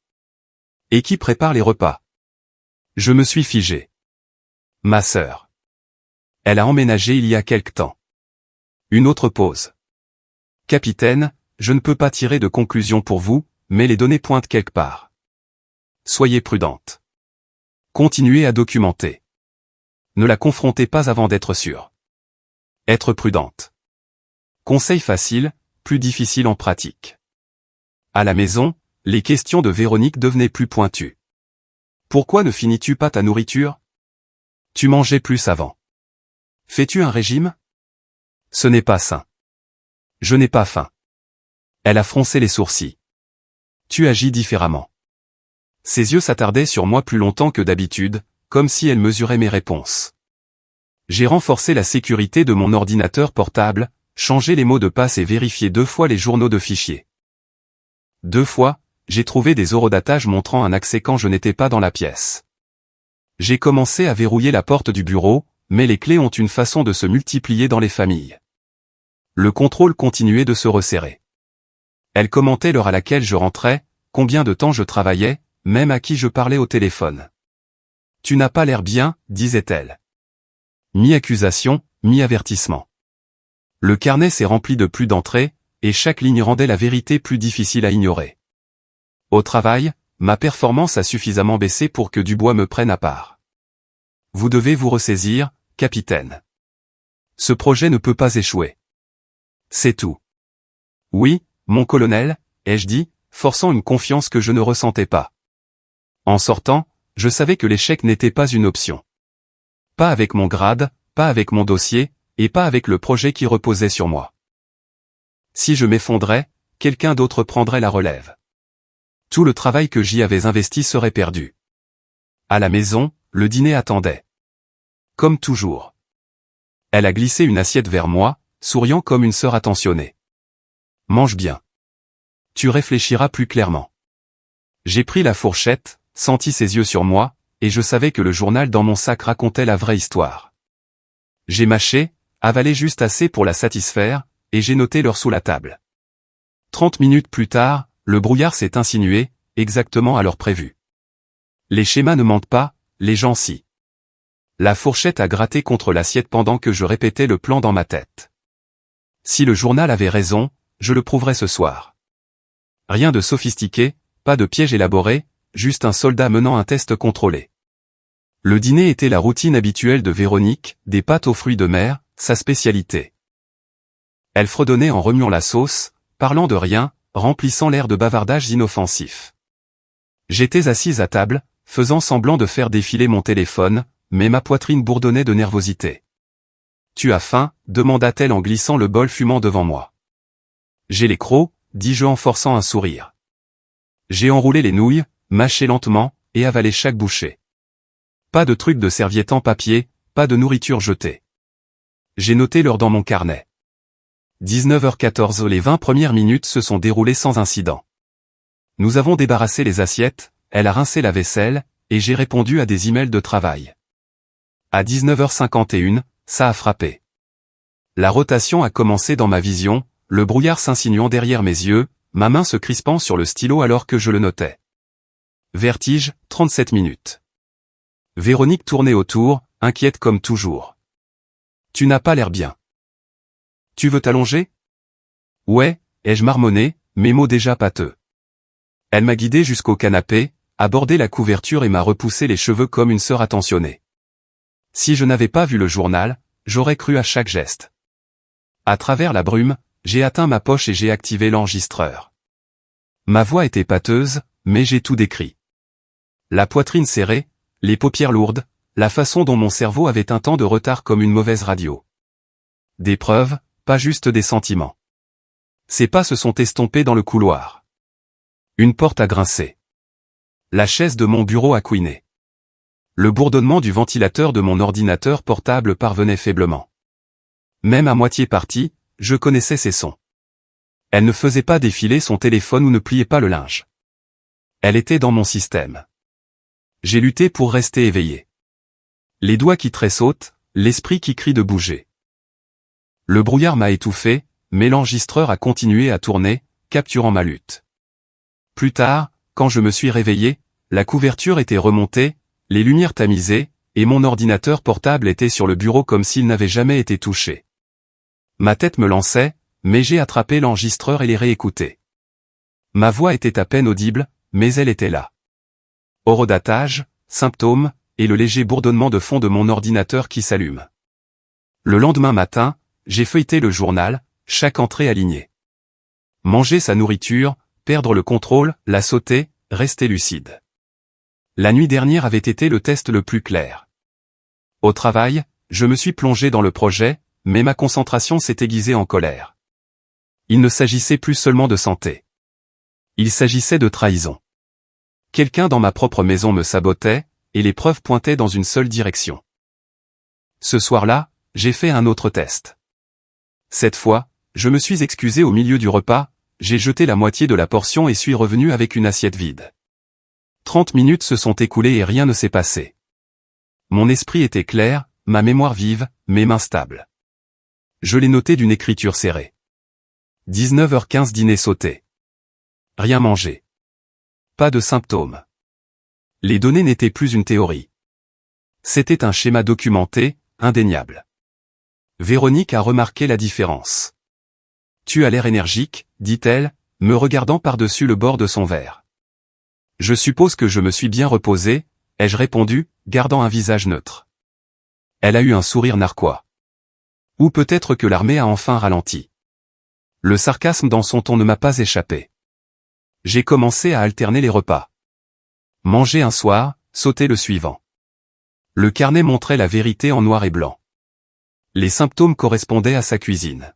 Et qui prépare les repas? Je me suis figé. Ma sœur. Elle a emménagé il y a quelque temps. Une autre pause. Capitaine, je ne peux pas tirer de conclusion pour vous, mais les données pointent quelque part. Soyez prudente. Continuez à documenter. Ne la confrontez pas avant d'être sûr. Être prudente. Conseil facile, plus difficile en pratique. À la maison, les questions de Véronique devenaient plus pointues. Pourquoi ne finis-tu pas ta nourriture? Tu mangeais plus avant. Fais-tu un régime? Ce n'est pas sain. Je n'ai pas faim. Elle a froncé les sourcils. Tu agis différemment. Ses yeux s'attardaient sur moi plus longtemps que d'habitude, comme si elle mesurait mes réponses. J'ai renforcé la sécurité de mon ordinateur portable, changé les mots de passe et vérifié 2 fois les journaux de fichiers. 2 fois, j'ai trouvé des horodatages montrant un accès quand je n'étais pas dans la pièce. J'ai commencé à verrouiller la porte du bureau, mais les clés ont une façon de se multiplier dans les familles. Le contrôle continuait de se resserrer. Elle commentait l'heure à laquelle je rentrais, combien de temps je travaillais, même à qui je parlais au téléphone. « Tu n'as pas l'air bien », disait-elle. Mi-accusation, mi-avertissement. Le carnet s'est rempli de plus d'entrées, et chaque ligne rendait la vérité plus difficile à ignorer. Au travail, ma performance a suffisamment baissé pour que Dubois me prenne à part. « Vous devez vous ressaisir, capitaine. Ce projet ne peut pas échouer. C'est tout. »« Oui, mon colonel, » ai-je dit, forçant une confiance que je ne ressentais pas. En sortant, je savais que l'échec n'était pas une option. Pas avec mon grade, pas avec mon dossier, et pas avec le projet qui reposait sur moi. Si je m'effondrais, quelqu'un d'autre prendrait la relève. Tout le travail que j'y avais investi serait perdu. À la maison, le dîner attendait. Comme toujours. Elle a glissé une assiette vers moi, souriant comme une sœur attentionnée. « Mange bien. Tu réfléchiras plus clairement. » J'ai pris la fourchette, senti ses yeux sur moi, et je savais que le journal dans mon sac racontait la vraie histoire. J'ai mâché, avalé juste assez pour la satisfaire, et j'ai noté l'heure sous la table. 30 minutes plus tard, le brouillard s'est insinué, exactement à l'heure prévue. Les schémas ne mentent pas, les gens si. La fourchette a gratté contre l'assiette pendant que je répétais le plan dans ma tête. Si le journal avait raison, je le prouverai ce soir. Rien de sophistiqué, pas de piège élaboré, juste un soldat menant un test contrôlé. Le dîner était la routine habituelle de Véronique, des pâtes aux fruits de mer, sa spécialité. Elle fredonnait en remuant la sauce, parlant de rien, remplissant l'air de bavardages inoffensifs. J'étais assise à table, faisant semblant de faire défiler mon téléphone, mais ma poitrine bourdonnait de nervosité. « Tu as faim ?» demanda-t-elle en glissant le bol fumant devant moi. « J'ai les crocs » dis-je en forçant un sourire. J'ai enroulé les nouilles, mâché lentement, et avalé chaque bouchée. Pas de truc de serviette en papier, pas de nourriture jetée. J'ai noté l'heure dans mon carnet. 19h14. Les 20 premières minutes se sont déroulées sans incident. Nous avons débarrassé les assiettes, elle a rincé la vaisselle, et j'ai répondu à des emails de travail. À 19h51, ça a frappé. La rotation a commencé dans ma vision, le brouillard s'insinuant derrière mes yeux, ma main se crispant sur le stylo alors que je le notais. Vertige, 37 minutes. Véronique tournait autour, inquiète comme toujours. « Tu n'as pas l'air bien. Tu veux t'allonger ?»« Ouais, » ai-je marmonné, mes mots déjà pâteux. Elle m'a guidé jusqu'au canapé, abordé la couverture et m'a repoussé les cheveux comme une sœur attentionnée. Si je n'avais pas vu le journal, j'aurais cru à chaque geste. À travers la brume, j'ai atteint ma poche et j'ai activé l'enregistreur. Ma voix était pâteuse, mais j'ai tout décrit. La poitrine serrée, les paupières lourdes, la façon dont mon cerveau avait un temps de retard comme une mauvaise radio. Des preuves, pas juste des sentiments. Ces pas se sont estompés dans le couloir. Une porte a grincé. La chaise de mon bureau a couiné. Le bourdonnement du ventilateur de mon ordinateur portable parvenait faiblement. Même à moitié parti, je connaissais ces sons. Elle ne faisait pas défiler son téléphone ou ne pliait pas le linge. Elle était dans mon système. J'ai lutté pour rester éveillé. Les doigts qui tressautent, l'esprit qui crie de bouger. Le brouillard m'a étouffé, mais l'enregistreur a continué à tourner, capturant ma lutte. Plus tard, quand je me suis réveillé, la couverture était remontée, les lumières tamisées, et mon ordinateur portable était sur le bureau comme s'il n'avait jamais été touché. Ma tête me lançait, mais j'ai attrapé l'enregistreur et l'ai réécouté. Ma voix était à peine audible, mais elle était là. Horodatage, symptômes, et le léger bourdonnement de fond de mon ordinateur qui s'allume. Le lendemain matin, j'ai feuilleté le journal, chaque entrée alignée. Manger sa nourriture, perdre le contrôle, la sauter, rester lucide. La nuit dernière avait été le test le plus clair. Au travail, je me suis plongé dans le projet, mais ma concentration s'est aiguisée en colère. Il ne s'agissait plus seulement de santé. Il s'agissait de trahison. Quelqu'un dans ma propre maison me sabotait, et les preuves pointaient dans une seule direction. Ce soir-là, j'ai fait un autre test. Cette fois, je me suis excusé au milieu du repas, j'ai jeté la moitié de la portion et suis revenu avec une assiette vide. 30 minutes se sont écoulées et rien ne s'est passé. Mon esprit était clair, ma mémoire vive, mes mains stables. Je l'ai noté d'une écriture serrée. 19h15 dîner sauté. Rien mangé. Pas de symptômes. Les données n'étaient plus une théorie. C'était un schéma documenté, indéniable. Véronique a remarqué la différence. Tu as l'air énergique, dit-elle, me regardant par-dessus le bord de son verre. Je suppose que je me suis bien reposé, ai-je répondu, gardant un visage neutre. Elle a eu un sourire narquois. Ou peut-être que l'armée a enfin ralenti. Le sarcasme dans son ton ne m'a pas échappé. J'ai commencé à alterner les repas. Manger un soir, sauter le suivant. Le carnet montrait la vérité en noir et blanc. Les symptômes correspondaient à sa cuisine.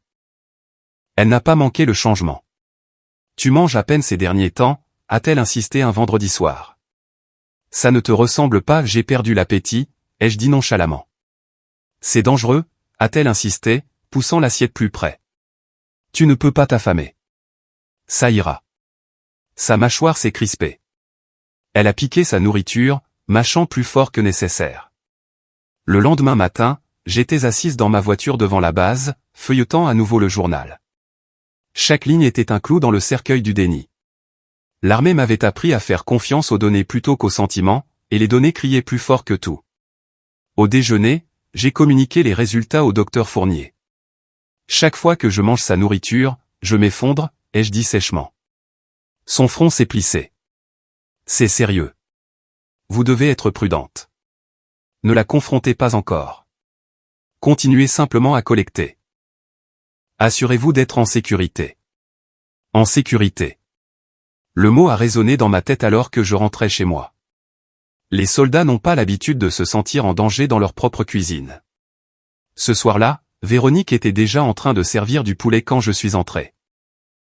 Elle n'a pas manqué le changement. Tu manges à peine ces derniers temps, a-t-elle insisté un vendredi soir. Ça ne te ressemble pas, j'ai perdu l'appétit, ai-je dit nonchalamment. C'est dangereux, a-t-elle insisté, poussant l'assiette plus près. Tu ne peux pas t'affamer. Ça ira. Sa mâchoire s'est crispée. Elle a piqué sa nourriture, mâchant plus fort que nécessaire. Le lendemain matin, j'étais assise dans ma voiture devant la base, feuilletant à nouveau le journal. Chaque ligne était un clou dans le cercueil du déni. L'armée m'avait appris à faire confiance aux données plutôt qu'aux sentiments, et les données criaient plus fort que tout. Au déjeuner, j'ai communiqué les résultats au docteur Fournier. Chaque fois que je mange sa nourriture, je m'effondre, ai-je dit sèchement. Son front s'est plissé. C'est sérieux. Vous devez être prudente. Ne la confrontez pas encore. Continuez simplement à collecter. Assurez-vous d'être en sécurité. En sécurité. Le mot a résonné dans ma tête alors que je rentrais chez moi. Les soldats n'ont pas l'habitude de se sentir en danger dans leur propre cuisine. Ce soir-là, Véronique était déjà en train de servir du poulet quand je suis entré.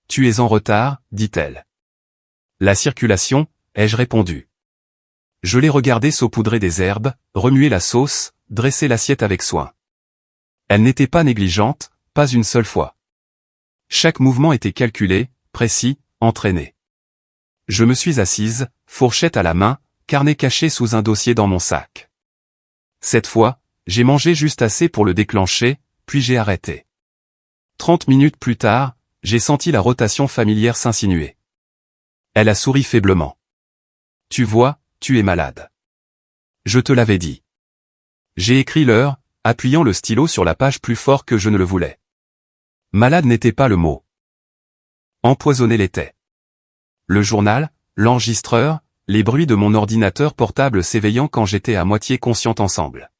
Tu es en retard, dit-elle. La circulation, ai-je répondu. Je l'ai regardé saupoudrer des herbes, remuer la sauce, dresser l'assiette avec soin. Elle n'était pas négligente, pas une seule fois. Chaque mouvement était calculé, précis, entraîné. Je me suis assise, fourchette à la main, carnet caché sous un dossier dans mon sac. Cette fois, j'ai mangé juste assez pour le déclencher, puis j'ai arrêté. 30 minutes plus tard, j'ai senti la rotation familière s'insinuer. Elle a souri faiblement. Tu vois, tu es malade. Je te l'avais dit. J'ai écrit l'heure, appuyant le stylo sur la page plus fort que je ne le voulais. Malade n'était pas le mot. Empoisonné l'était. Le journal, l'enregistreur, les bruits de mon ordinateur portable s'éveillant quand j'étais à moitié consciente ensemble.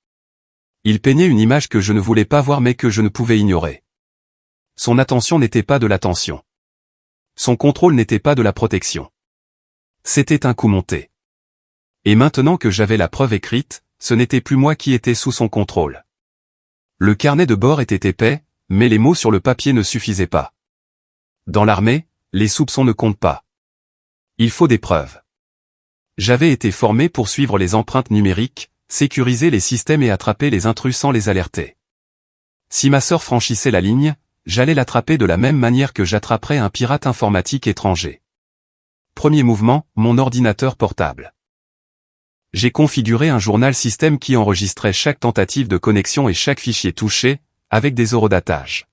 Il peignait une image que je ne voulais pas voir mais que je ne pouvais ignorer. Son attention n'était pas de l'attention. Son contrôle n'était pas de la protection. C'était un coup monté. Et maintenant que j'avais la preuve écrite, ce n'était plus moi qui étais sous son contrôle. Le carnet de bord était épais, mais les mots sur le papier ne suffisaient pas. Dans l'armée, les soupçons ne comptent pas. Il faut des preuves. J'avais été formé pour suivre les empreintes numériques, sécuriser les systèmes et attraper les intrus sans les alerter. Si ma sœur franchissait la ligne, j'allais l'attraper de la même manière que j'attraperais un pirate informatique étranger. Premier mouvement, mon ordinateur portable. J'ai configuré un journal système qui enregistrait chaque tentative de connexion et chaque fichier touché, avec des horodatages.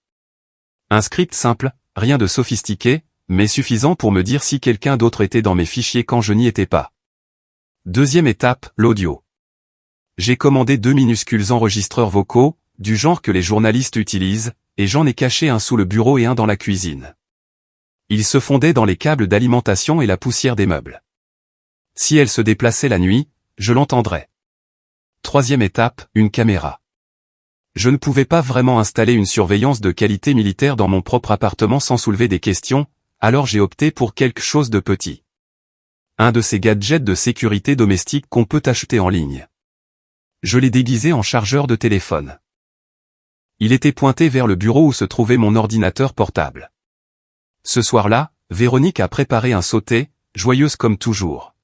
Un script simple, rien de sophistiqué, mais suffisant pour me dire si quelqu'un d'autre était dans mes fichiers quand je n'y étais pas. Deuxième étape, l'audio. J'ai commandé 2 minuscules enregistreurs vocaux, du genre que les journalistes utilisent, et j'en ai caché un sous le bureau et un dans la cuisine. Ils se fondaient dans les câbles d'alimentation et la poussière des meubles. Si elle se déplaçait la nuit, je l'entendrais. Troisième étape, une caméra. Je ne pouvais pas vraiment installer une surveillance de qualité militaire dans mon propre appartement sans soulever des questions, alors j'ai opté pour quelque chose de petit. Un de ces gadgets de sécurité domestique qu'on peut acheter en ligne. Je l'ai déguisé en chargeur de téléphone. Il était pointé vers le bureau où se trouvait mon ordinateur portable. Ce soir-là, Véronique a préparé un sauté, joyeuse comme toujours.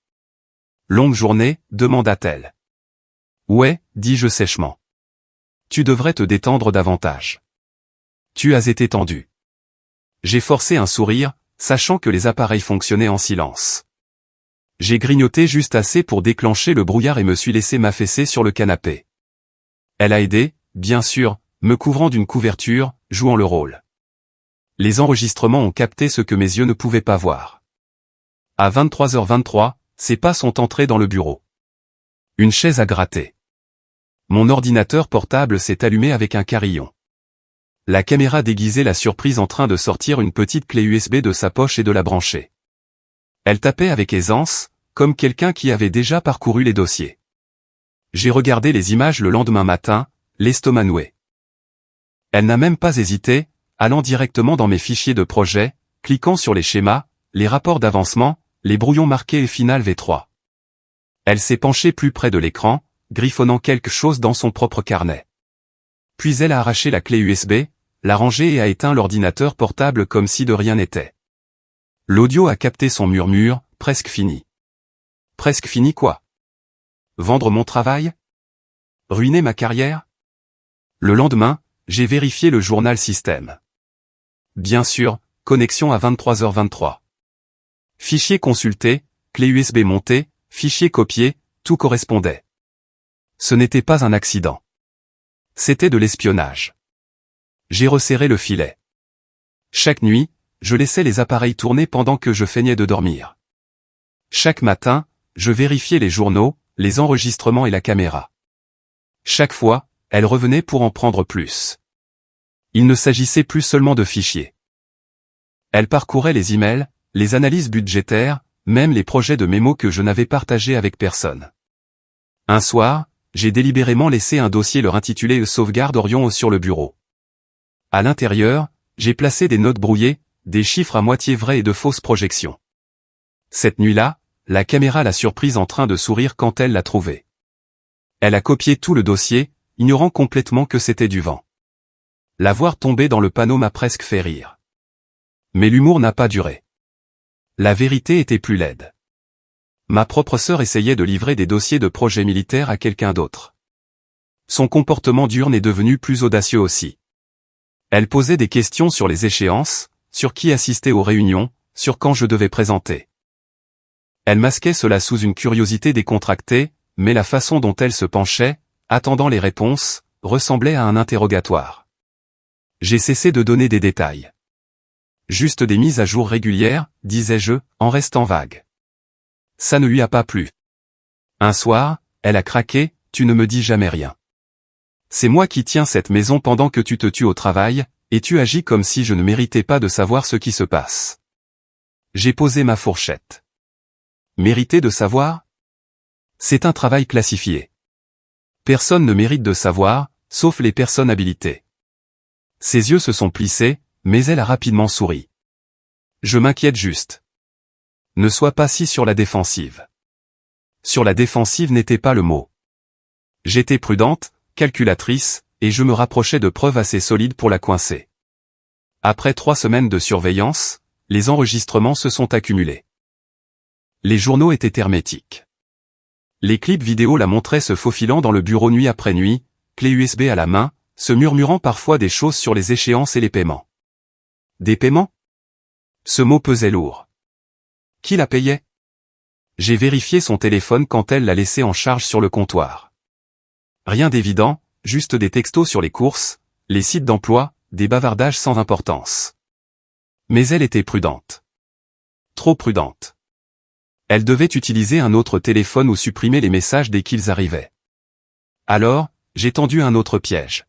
Longue journée, demanda-t-elle. Ouais, dis-je sèchement. Tu devrais te détendre davantage. Tu as été tendu. J'ai forcé un sourire, sachant que les appareils fonctionnaient en silence. J'ai grignoté juste assez pour déclencher le brouillard et me suis laissé m'affaisser sur le canapé. Elle a aidé, bien sûr, me couvrant d'une couverture, jouant le rôle. Les enregistrements ont capté ce que mes yeux ne pouvaient pas voir. À 23h23, ses pas sont entrés dans le bureau. Une chaise a gratté. Mon ordinateur portable s'est allumé avec un carillon. La caméra déguisait la surprise en train de sortir une petite clé USB de sa poche et de la brancher. Elle tapait avec aisance, comme quelqu'un qui avait déjà parcouru les dossiers. J'ai regardé les images le lendemain matin, l'estomac noué. Elle n'a même pas hésité, allant directement dans mes fichiers de projet, cliquant sur les schémas, les rapports d'avancement, les brouillons marqués et Final V3. Elle s'est penchée plus près de l'écran, griffonnant quelque chose dans son propre carnet. Puis elle a arraché la clé USB, l'a rangée et a éteint l'ordinateur portable comme si de rien n'était. L'audio a capté son murmure, presque fini. Presque fini quoi? Vendre mon travail? Ruiner ma carrière? Le lendemain, j'ai vérifié le journal système. Bien sûr, connexion à 23h23. Fichier consulté, clé USB montée, fichier copié, tout correspondait. Ce n'était pas un accident. C'était de l'espionnage. J'ai resserré le filet. Chaque nuit, je laissais les appareils tourner pendant que je feignais de dormir. Chaque matin, je vérifiais les journaux, les enregistrements et la caméra. Chaque fois, elle revenait pour en prendre plus. Il ne s'agissait plus seulement de fichiers. Elle parcourait les emails, les analyses budgétaires, même les projets de mémo que je n'avais partagés avec personne. Un soir, j'ai délibérément laissé un dossier leur intitulé Sauvegarde Orion sur le bureau. À l'intérieur, j'ai placé des notes brouillées, des chiffres à moitié vrais et de fausses projections. Cette nuit-là, la caméra l'a surprise en train de sourire quand elle l'a trouvé. Elle a copié tout le dossier, ignorant complètement que c'était du vent. La voir tomber dans le panneau m'a presque fait rire. Mais l'humour n'a pas duré. La vérité était plus laide. Ma propre sœur essayait de livrer des dossiers de projets militaires à quelqu'un d'autre. Son comportement diurne est devenu plus audacieux aussi. Elle posait des questions sur les échéances, sur qui assister aux réunions, sur quand je devais présenter. Elle masquait cela sous une curiosité décontractée, mais la façon dont elle se penchait, attendant les réponses, ressemblait à un interrogatoire. J'ai cessé de donner des détails. Juste des mises à jour régulières, disais-je, en restant vague. Ça ne lui a pas plu. Un soir, elle a craqué, tu ne me dis jamais rien. C'est moi qui tiens cette maison pendant que tu te tues au travail, et tu agis comme si je ne méritais pas de savoir ce qui se passe. J'ai posé ma fourchette. Mériter de savoir? C'est un travail classifié. Personne ne mérite de savoir, sauf les personnes habilitées. Ses yeux se sont plissés, mais elle a rapidement souri. Je m'inquiète juste. Ne sois pas si sur la défensive. Sur la défensive n'était pas le mot. J'étais prudente, calculatrice, et je me rapprochais de preuves assez solides pour la coincer. Après 3 semaines de surveillance, les enregistrements se sont accumulés. Les journaux étaient hermétiques. Les clips vidéo la montraient se faufilant dans le bureau nuit après nuit, clé USB à la main, se murmurant parfois des choses sur les échéances et les paiements. Des paiements? Ce mot pesait lourd. Qui la payait? J'ai vérifié son téléphone quand elle l'a laissé en charge sur le comptoir. Rien d'évident, juste des textos sur les courses, les sites d'emploi, des bavardages sans importance. Mais elle était prudente. Trop prudente. Elle devait utiliser un autre téléphone ou supprimer les messages dès qu'ils arrivaient. Alors, j'ai tendu un autre piège.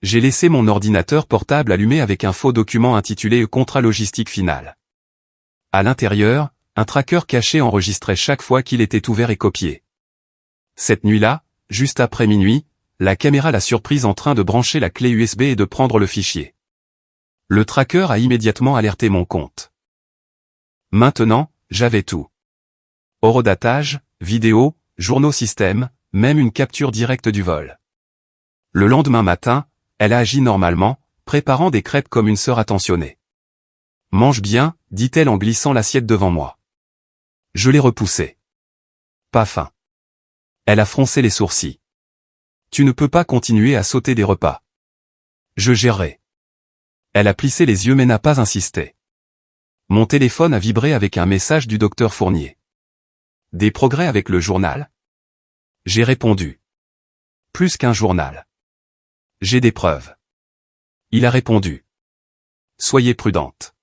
J'ai laissé mon ordinateur portable allumé avec un faux document intitulé Contrat logistique final. À l'intérieur, un tracker caché enregistrait chaque fois qu'il était ouvert et copié. Cette nuit-là, juste après minuit, la caméra l'a surprise en train de brancher la clé USB et de prendre le fichier. Le tracker a immédiatement alerté mon compte. Maintenant, j'avais tout. Horodatage, vidéo, journaux système, même une capture directe du vol. Le lendemain matin, elle a agi normalement, préparant des crêpes comme une sœur attentionnée. Mange bien, dit-elle en glissant l'assiette devant moi. Je l'ai repoussée. Pas faim. Elle a froncé les sourcils. Tu ne peux pas continuer à sauter des repas. Je gérerai. Elle a plissé les yeux mais n'a pas insisté. Mon téléphone a vibré avec un message du docteur Fournier. Des progrès avec le journal? J'ai répondu. Plus qu'un journal. J'ai des preuves. Il a répondu. Soyez prudente.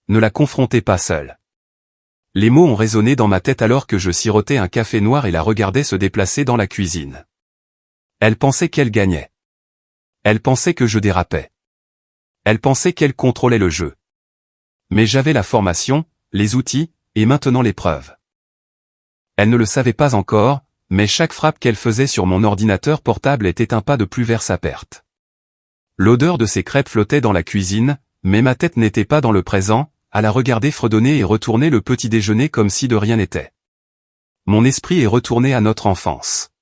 Ne la confrontez pas seule. Les mots ont résonné dans ma tête alors que je sirotais un café noir et la regardais se déplacer dans la cuisine. Elle pensait qu'elle gagnait. Elle pensait que je dérapais. Elle pensait qu'elle contrôlait le jeu. Mais j'avais la formation, les outils, et maintenant les preuves. Elle ne le savait pas encore, mais chaque frappe qu'elle faisait sur mon ordinateur portable était un pas de plus vers sa perte. L'odeur de ses crêpes flottait dans la cuisine, mais ma tête n'était pas dans le présent, à la regarder fredonner et retourner le petit déjeuner comme si de rien n'était. Mon esprit est retourné à notre enfance.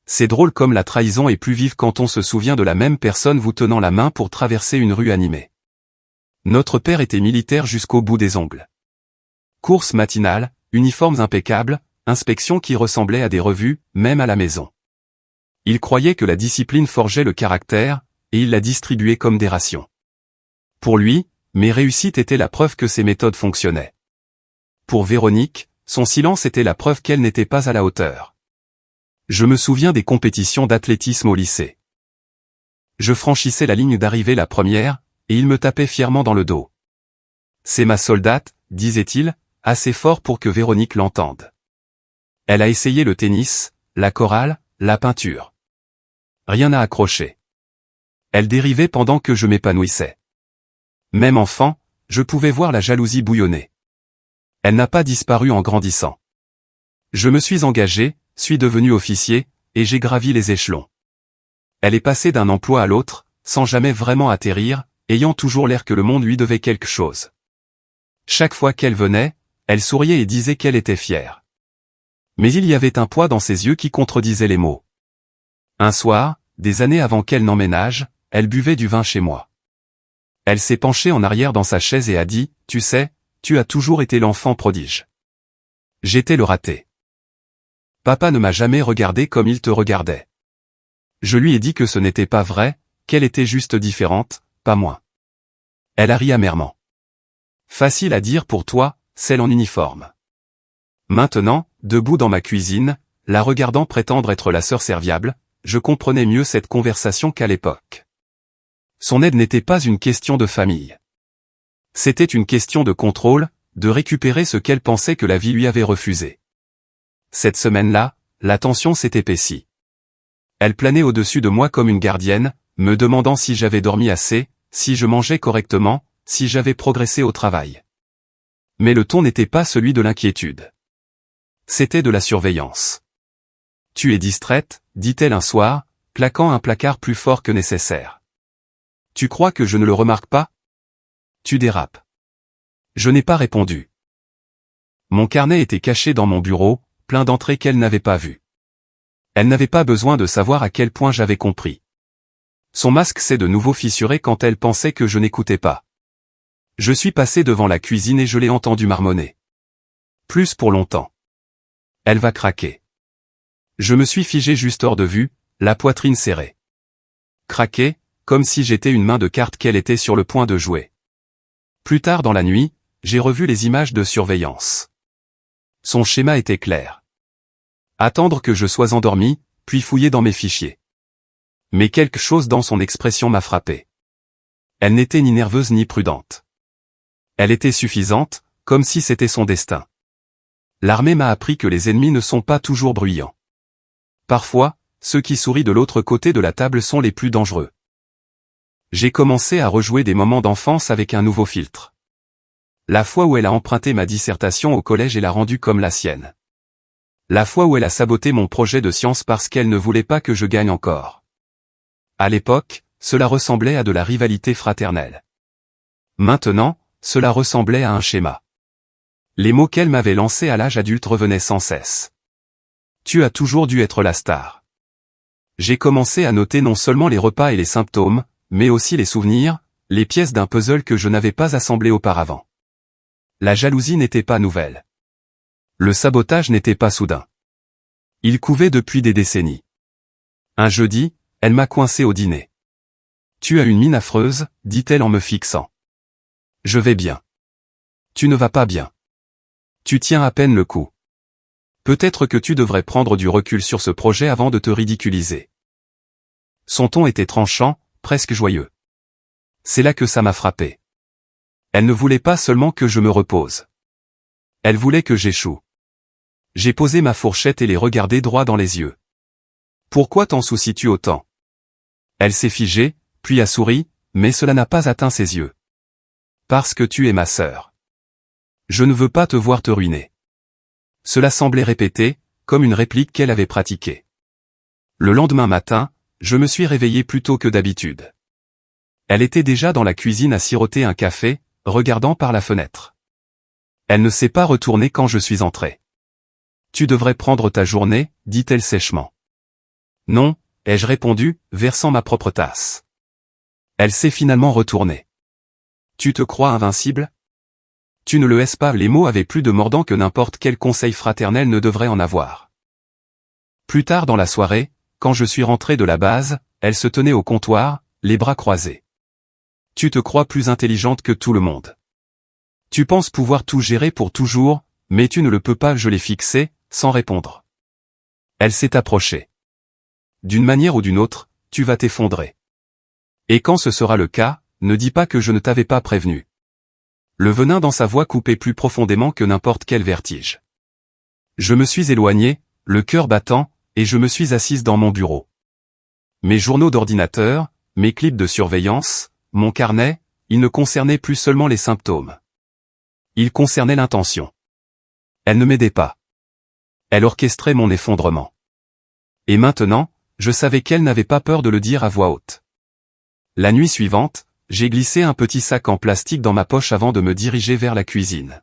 C'est drôle comme la trahison est plus vive quand on se souvient de la même personne vous tenant la main pour traverser une rue animée. Notre père était militaire jusqu'au bout des ongles. Courses matinales, uniformes impeccables, inspections qui ressemblaient à des revues, même à la maison. Il croyait que la discipline forgeait le caractère, et il la distribuait comme des rations. Pour lui, mes réussites étaient la preuve que ses méthodes fonctionnaient. Pour Véronique, son silence était la preuve qu'elle n'était pas à la hauteur. Je me souviens des compétitions d'athlétisme au lycée. Je franchissais la ligne d'arrivée la première, et il me tapait fièrement dans le dos. C'est ma soldate, disait-il, assez fort pour que Véronique l'entende. Elle a essayé le tennis, la chorale, la peinture. Rien n'a accroché. Elle dérivait pendant que je m'épanouissais. Même enfant, je pouvais voir la jalousie bouillonner. Elle n'a pas disparu en grandissant. Je me suis engagé, suis devenu officier, et j'ai gravi les échelons. Elle est passée d'un emploi à l'autre, sans jamais vraiment atterrir, ayant toujours l'air que le monde lui devait quelque chose. Chaque fois qu'elle venait, elle souriait et disait qu'elle était fière. Mais il y avait un poids dans ses yeux qui contredisait les mots. Un soir, des années avant qu'elle n'emménage, elle buvait du vin chez moi. Elle s'est penchée en arrière dans sa chaise et a dit, « Tu sais, tu as toujours été l'enfant prodige. » J'étais le raté. Papa ne m'a jamais regardé comme il te regardait. Je lui ai dit que ce n'était pas vrai, qu'elle était juste différente, pas moins. Elle a ri amèrement. Facile à dire pour toi, celle en uniforme. Maintenant, debout dans ma cuisine, la regardant prétendre être la sœur serviable, je comprenais mieux cette conversation qu'à l'époque. Son aide n'était pas une question de famille. C'était une question de contrôle, de récupérer ce qu'elle pensait que la vie lui avait refusé. Cette semaine-là, la tension s'est épaissie. Elle planait au-dessus de moi comme une gardienne, me demandant si j'avais dormi assez, si je mangeais correctement, si j'avais progressé au travail. Mais le ton n'était pas celui de l'inquiétude. C'était de la surveillance. « Tu es distraite », dit-elle un soir, claquant un placard plus fort que nécessaire. « Tu crois que je ne le remarque pas ? Tu dérapes. » Je n'ai pas répondu. Mon carnet était caché dans mon bureau, plein d'entrées qu'elle n'avait pas vues. Elle n'avait pas besoin de savoir à quel point j'avais compris. Son masque s'est de nouveau fissuré quand elle pensait que je n'écoutais pas. Je suis passé devant la cuisine et je l'ai entendu marmonner. Plus pour longtemps. Elle va craquer. Je me suis figé juste hors de vue, la poitrine serrée. Craquer, comme si j'étais une main de cartes qu'elle était sur le point de jouer. Plus tard dans la nuit, j'ai revu les images de surveillance. Son schéma était clair. Attendre que je sois endormi, puis fouiller dans mes fichiers. Mais quelque chose dans son expression m'a frappé. Elle n'était ni nerveuse ni prudente. Elle était suffisante, comme si c'était son destin. L'armée m'a appris que les ennemis ne sont pas toujours bruyants. Parfois, ceux qui sourient de l'autre côté de la table sont les plus dangereux. J'ai commencé à rejouer des moments d'enfance avec un nouveau filtre. La fois où elle a emprunté ma dissertation au collège et l'a rendue comme la sienne. La fois où elle a saboté mon projet de science parce qu'elle ne voulait pas que je gagne encore. À l'époque, cela ressemblait à de la rivalité fraternelle. Maintenant, cela ressemblait à un schéma. Les mots qu'elle m'avait lancés à l'âge adulte revenaient sans cesse. Tu as toujours dû être la star. J'ai commencé à noter non seulement les repas et les symptômes, mais aussi les souvenirs, les pièces d'un puzzle que je n'avais pas assemblé auparavant. La jalousie n'était pas nouvelle. Le sabotage n'était pas soudain. Il couvait depuis des décennies. Un jeudi, elle m'a coincé au dîner. Tu as une mine affreuse, dit-elle en me fixant. Je vais bien. Tu ne vas pas bien. Tu tiens à peine le coup. Peut-être que tu devrais prendre du recul sur ce projet avant de te ridiculiser. Son ton était tranchant, presque joyeux. C'est là que ça m'a frappé. Elle ne voulait pas seulement que je me repose. Elle voulait que j'échoue. J'ai posé ma fourchette et les regardé droit dans les yeux. Pourquoi t'en soucies-tu autant? Elle s'est figée, puis a souri, mais cela n'a pas atteint ses yeux. Parce que tu es ma sœur. Je ne veux pas te voir te ruiner. Cela semblait répété, comme une réplique qu'elle avait pratiquée. Le lendemain matin, je me suis réveillé plus tôt que d'habitude. Elle était déjà dans la cuisine à siroter un café, regardant par la fenêtre. Elle ne s'est pas retournée quand je suis entré. Tu devrais prendre ta journée, dit-elle sèchement. Non, ai-je répondu, versant ma propre tasse. Elle s'est finalement retournée. Tu te crois invincible? Tu ne le es pas, les mots avaient plus de mordant que n'importe quel conseil fraternel ne devrait en avoir. Plus tard dans la soirée, quand je suis rentré de la base, elle se tenait au comptoir, les bras croisés. Tu te crois plus intelligente que tout le monde. Tu penses pouvoir tout gérer pour toujours, mais tu ne le peux pas, je l'ai fixée, sans répondre. Elle s'est approchée. D'une manière ou d'une autre, tu vas t'effondrer. Et quand ce sera le cas, ne dis pas que je ne t'avais pas prévenu. Le venin dans sa voix coupait plus profondément que n'importe quel vertige. Je me suis éloigné, le cœur battant, et je me suis assise dans mon bureau. Mes journaux d'ordinateur, mes clips de surveillance, mon carnet, ils ne concernaient plus seulement les symptômes. Ils concernaient l'intention. Elle ne m'aidait pas. Elle orchestrait mon effondrement. Et maintenant, je savais qu'elle n'avait pas peur de le dire à voix haute. La nuit suivante, j'ai glissé un petit sac en plastique dans ma poche avant de me diriger vers la cuisine.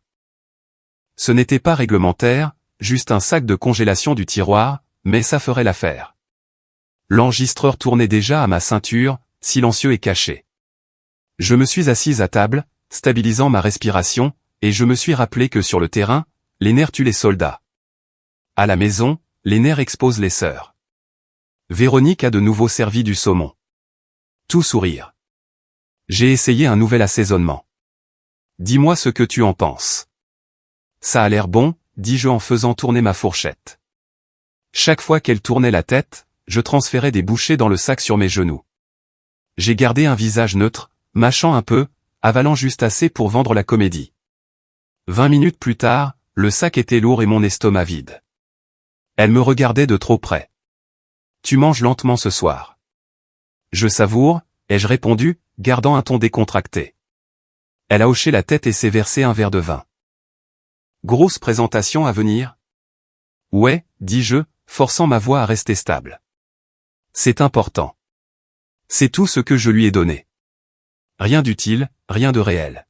Ce n'était pas réglementaire, juste un sac de congélation du tiroir, mais ça ferait l'affaire. L'enregistreur tournait déjà à ma ceinture, silencieux et caché. Je me suis assise à table, stabilisant ma respiration, et je me suis rappelé que sur le terrain, les nerfs tuent les soldats. À la maison, les nerfs exposent les sœurs. Véronique a de nouveau servi du saumon. Tout sourire. J'ai essayé un nouvel assaisonnement. Dis-moi ce que tu en penses. Ça a l'air bon, dis-je en faisant tourner ma fourchette. Chaque fois qu'elle tournait la tête, je transférais des bouchées dans le sac sur mes genoux. J'ai gardé un visage neutre, mâchant un peu, avalant juste assez pour vendre la comédie. 20 minutes plus tard, le sac était lourd et mon estomac vide. Elle me regardait de trop près. Tu manges lentement ce soir. Je savoure, ai-je répondu, gardant un ton décontracté. Elle a hoché la tête et s'est versé un verre de vin. Grosse présentation à venir? Ouais, dis-je, forçant ma voix à rester stable. C'est important. C'est tout ce que je lui ai donné. Rien d'utile, rien de réel.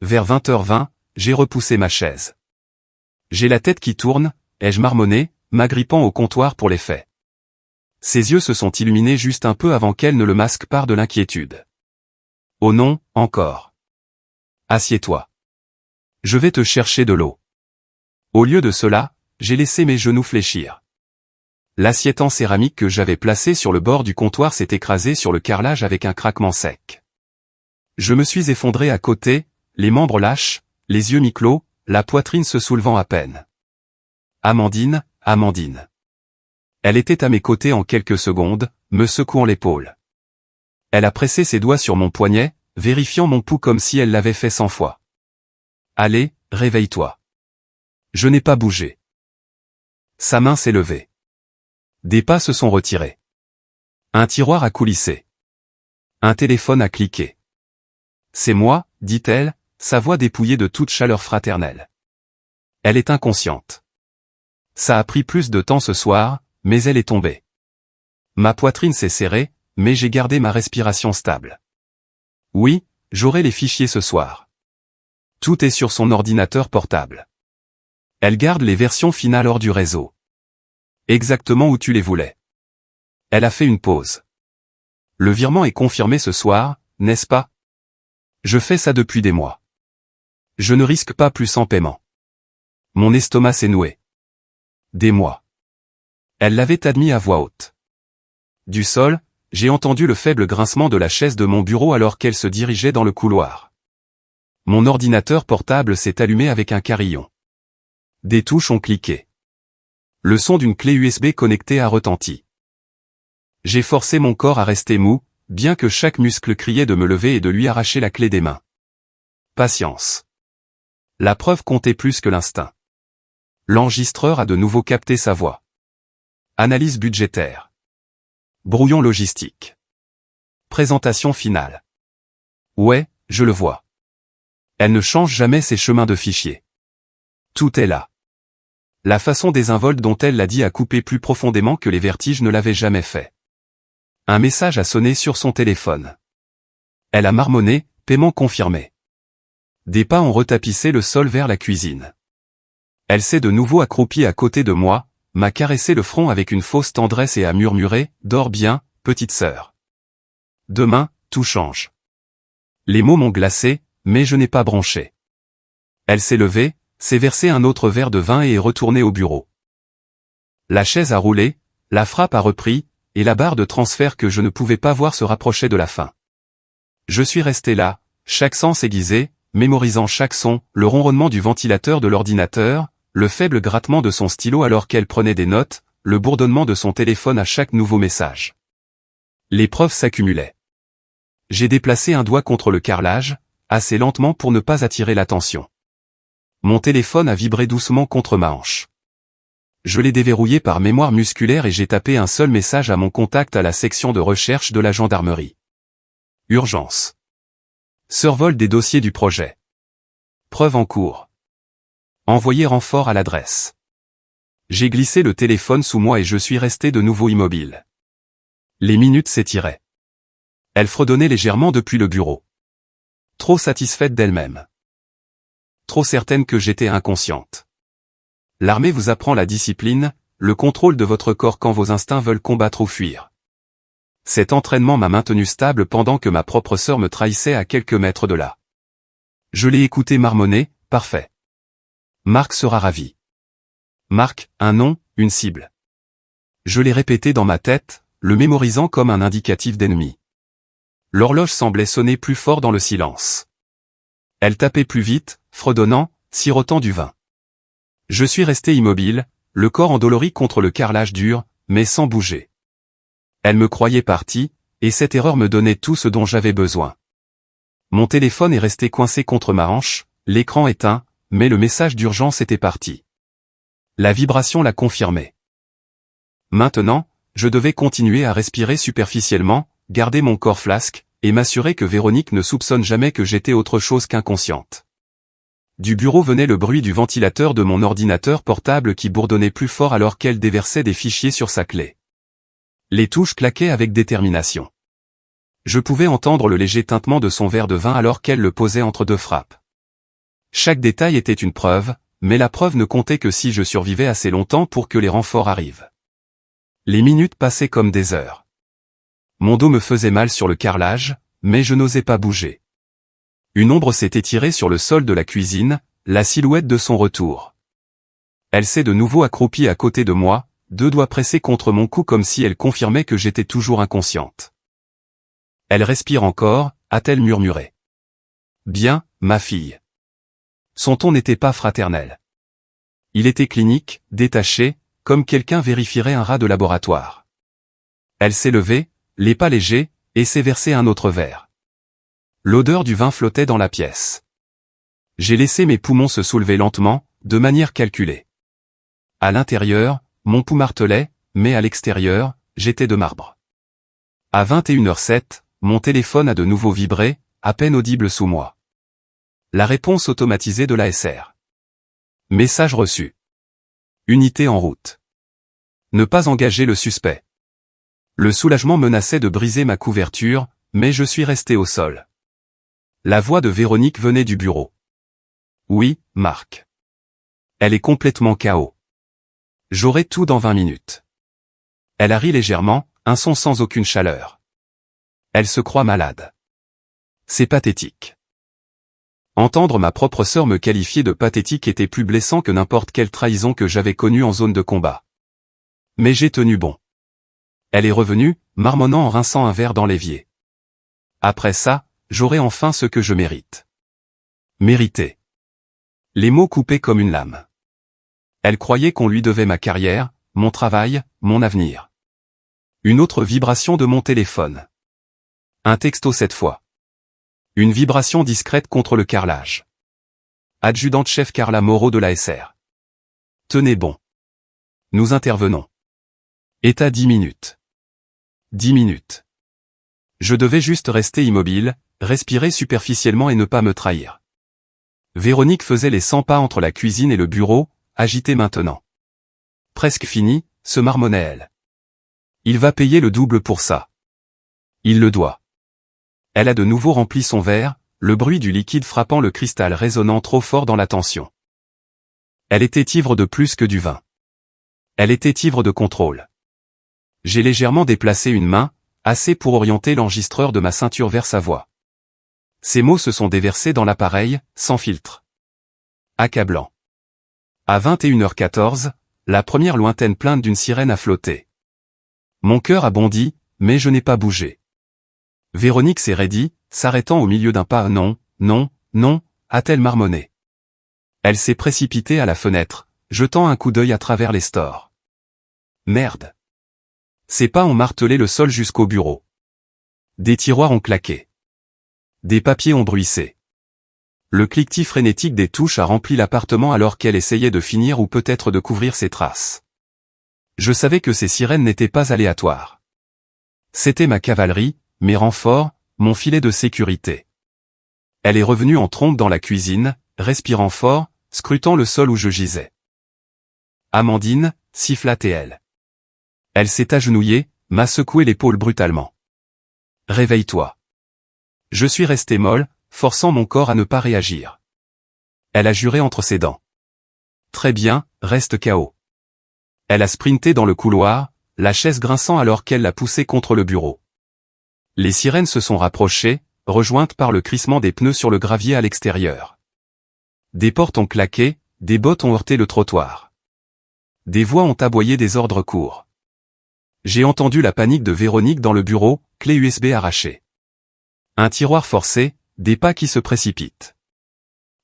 Vers 20h20, j'ai repoussé ma chaise. J'ai la tête qui tourne, ai-je marmonné, m'agrippant au comptoir pour les faits. Ses yeux se sont illuminés juste un peu avant qu'elle ne le masque par de l'inquiétude. Oh non, encore. Assieds-toi. Je vais te chercher de l'eau. Au lieu de cela, j'ai laissé mes genoux fléchir. L'assiette en céramique que j'avais placée sur le bord du comptoir s'est écrasée sur le carrelage avec un craquement sec. Je me suis effondré à côté, les membres lâches, les yeux mi-clos, la poitrine se soulevant à peine. Amandine, Amandine. Elle était à mes côtés en quelques secondes, me secouant l'épaule. Elle a pressé ses doigts sur mon poignet, vérifiant mon pouls comme si elle l'avait fait 100 fois. Allez, réveille-toi. Je n'ai pas bougé. Sa main s'est levée. Des pas se sont retirés. Un tiroir a coulissé. Un téléphone a cliqué. C'est moi, dit-elle, sa voix dépouillée de toute chaleur fraternelle. Elle est inconsciente. Ça a pris plus de temps ce soir, mais elle est tombée. Ma poitrine s'est serrée, mais j'ai gardé ma respiration stable. Oui, j'aurai les fichiers ce soir. Tout est sur son ordinateur portable. Elle garde les versions finales hors du réseau. Exactement où tu les voulais. Elle a fait une pause. Le virement est confirmé ce soir, n'est-ce pas? Je fais ça depuis des mois. Je ne risque pas plus en paiement. Mon estomac s'est noué. Des mois. Elle l'avait admis à voix haute. Du sol, j'ai entendu le faible grincement de la chaise de mon bureau alors qu'elle se dirigeait dans le couloir. Mon ordinateur portable s'est allumé avec un carillon. Des touches ont cliqué. Le son d'une clé USB connectée a retenti. J'ai forcé mon corps à rester mou, bien que chaque muscle criait de me lever et de lui arracher la clé des mains. Patience. La preuve comptait plus que l'instinct. L'enregistreur a de nouveau capté sa voix. Analyse budgétaire. Brouillon logistique. Présentation finale. Ouais, je le vois. Elle ne change jamais ses chemins de fichier. Tout est là. La façon désinvolte dont elle l'a dit a coupé plus profondément que les vertiges ne l'avaient jamais fait. Un message a sonné sur son téléphone. Elle a marmonné, paiement confirmé. Des pas ont retapissé le sol vers la cuisine. Elle s'est de nouveau accroupie à côté de moi, m'a caressé le front avec une fausse tendresse et a murmuré « Dors bien, petite sœur. Demain, tout change. » Les mots m'ont glacé, mais je n'ai pas bronché. Elle s'est levée, s'est versé un autre verre de vin et est retournée au bureau. La chaise a roulé, la frappe a repris, et la barre de transfert que je ne pouvais pas voir se rapprochait de la fin. Je suis resté là, chaque sens aiguisé, mémorisant chaque son, le ronronnement du ventilateur de l'ordinateur, le faible grattement de son stylo alors qu'elle prenait des notes, le bourdonnement de son téléphone à chaque nouveau message. Les preuves s'accumulaient. J'ai déplacé un doigt contre le carrelage, assez lentement pour ne pas attirer l'attention. Mon téléphone a vibré doucement contre ma hanche. Je l'ai déverrouillé par mémoire musculaire et j'ai tapé un seul message à mon contact à la section de recherche de la gendarmerie. Urgence. Survol des dossiers du projet. Preuve en cours. Envoyer renfort à l'adresse. J'ai glissé le téléphone sous moi et je suis resté de nouveau immobile. Les minutes s'étiraient. Elle fredonnait légèrement depuis le bureau. Trop satisfaite d'elle-même. Trop certaine que j'étais inconsciente. L'armée vous apprend la discipline, le contrôle de votre corps quand vos instincts veulent combattre ou fuir. Cet entraînement m'a maintenu stable pendant que ma propre sœur me trahissait à quelques mètres de là. Je l'ai écouté marmonner, parfait. Marc sera ravi. Marc, un nom, une cible. Je l'ai répété dans ma tête, le mémorisant comme un indicatif d'ennemi. L'horloge semblait sonner plus fort dans le silence. Elle tapait plus vite, fredonnant, sirotant du vin. Je suis resté immobile, le corps endolori contre le carrelage dur, mais sans bouger. Elle me croyait parti, et cette erreur me donnait tout ce dont j'avais besoin. Mon téléphone est resté coincé contre ma hanche, l'écran éteint, mais le message d'urgence était parti. La vibration l'a confirmé. Maintenant, je devais continuer à respirer superficiellement, garder mon corps flasque, et m'assurer que Véronique ne soupçonne jamais que j'étais autre chose qu'inconsciente. Du bureau venait le bruit du ventilateur de mon ordinateur portable qui bourdonnait plus fort alors qu'elle déversait des fichiers sur sa clé. Les touches claquaient avec détermination. Je pouvais entendre le léger tintement de son verre de vin alors qu'elle le posait entre deux frappes. Chaque détail était une preuve, mais la preuve ne comptait que si je survivais assez longtemps pour que les renforts arrivent. Les minutes passaient comme des heures. Mon dos me faisait mal sur le carrelage, mais je n'osais pas bouger. Une ombre s'est étirée sur le sol de la cuisine, la silhouette de son retour. Elle s'est de nouveau accroupie à côté de moi, deux doigts pressés contre mon cou comme si elle confirmait que j'étais toujours inconsciente. Elle respire encore, a-t-elle murmuré. Bien, ma fille. Son ton n'était pas fraternel. Il était clinique, détaché, comme quelqu'un vérifierait un rat de laboratoire. Elle s'est levée, les pas légers, et s'est versé un autre verre. L'odeur du vin flottait dans la pièce. J'ai laissé mes poumons se soulever lentement, de manière calculée. À l'intérieur, mon pouls martelait, mais à l'extérieur, j'étais de marbre. À 21h07, mon téléphone a de nouveau vibré, à peine audible sous moi. La réponse automatisée de l'ASR. Message reçu. Unité en route. Ne pas engager le suspect. Le soulagement menaçait de briser ma couverture, mais je suis resté au sol. La voix de Véronique venait du bureau. Oui, Marc. Elle est complètement KO. J'aurai tout dans 20 minutes. Elle a ri légèrement, un son sans aucune chaleur. Elle se croit malade. C'est pathétique. Entendre ma propre sœur me qualifier de pathétique était plus blessant que n'importe quelle trahison que j'avais connue en zone de combat. Mais j'ai tenu bon. Elle est revenue, marmonnant en rinçant un verre dans l'évier. Après ça, j'aurai enfin ce que je mérite. Mériter. Les mots coupaient comme une lame. Elle croyait qu'on lui devait ma carrière, mon travail, mon avenir. Une autre vibration de mon téléphone. Un texto cette fois. Une vibration discrète contre le carrelage. Adjudante-chef Carla Moreau de la SR. Tenez bon. Nous intervenons. État 10 minutes. 10 minutes. Je devais juste rester immobile, respirer superficiellement et ne pas me trahir. Véronique faisait les 100 pas entre la cuisine et le bureau, agitée maintenant. Presque fini, se marmonnait-elle. Il va payer le double pour ça. Il le doit. Elle a de nouveau rempli son verre, le bruit du liquide frappant le cristal résonnant trop fort dans la tension. Elle était ivre de plus que du vin. Elle était ivre de contrôle. J'ai légèrement déplacé une main, assez pour orienter l'enregistreur de ma ceinture vers sa voix. Ces mots se sont déversés dans l'appareil, sans filtre. Accablant. À 21h14, la première lointaine plainte d'une sirène a flotté. Mon cœur a bondi, mais je n'ai pas bougé. Véronique s'est raidie, s'arrêtant au milieu d'un pas. Non, non, non, a-t-elle marmonné. Elle s'est précipitée à la fenêtre, jetant un coup d'œil à travers les stores. Merde. Ses pas ont martelé le sol jusqu'au bureau. Des tiroirs ont claqué. Des papiers ont bruissé. Le cliquetis frénétique des touches a rempli l'appartement alors qu'elle essayait de finir ou peut-être de couvrir ses traces. Je savais que ces sirènes n'étaient pas aléatoires. C'était ma cavalerie, mes renforts, mon filet de sécurité. Elle est revenue en trombe dans la cuisine, respirant fort, scrutant le sol où je gisais. Amandine, siffla-t-elle. Elle s'est agenouillée, m'a secoué l'épaule brutalement. Réveille-toi. Je suis resté molle, forçant mon corps à ne pas réagir. Elle a juré entre ses dents. Très bien, reste KO. Elle a sprinté dans le couloir, la chaise grinçant alors qu'elle l'a poussée contre le bureau. Les sirènes se sont rapprochées, rejointes par le crissement des pneus sur le gravier à l'extérieur. Des portes ont claqué, des bottes ont heurté le trottoir. Des voix ont aboyé des ordres courts. J'ai entendu la panique de Véronique dans le bureau, clé USB arrachée. Un tiroir forcé, des pas qui se précipitent.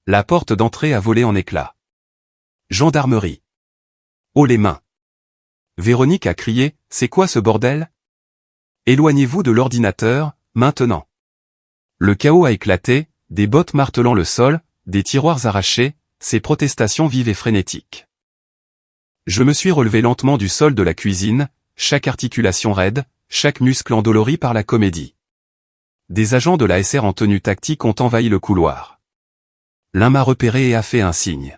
La porte d'entrée a volé en éclats. Gendarmerie. Oh les mains. Véronique a crié, c'est quoi ce bordel? Éloignez-vous de l'ordinateur, maintenant. Le chaos a éclaté, des bottes martelant le sol, des tiroirs arrachés, ces protestations vives et frénétiques. Je me suis relevé lentement du sol de la cuisine, chaque articulation raide, chaque muscle endolori par la comédie. Des agents de la SR en tenue tactique ont envahi le couloir. L'un m'a repéré et a fait un signe.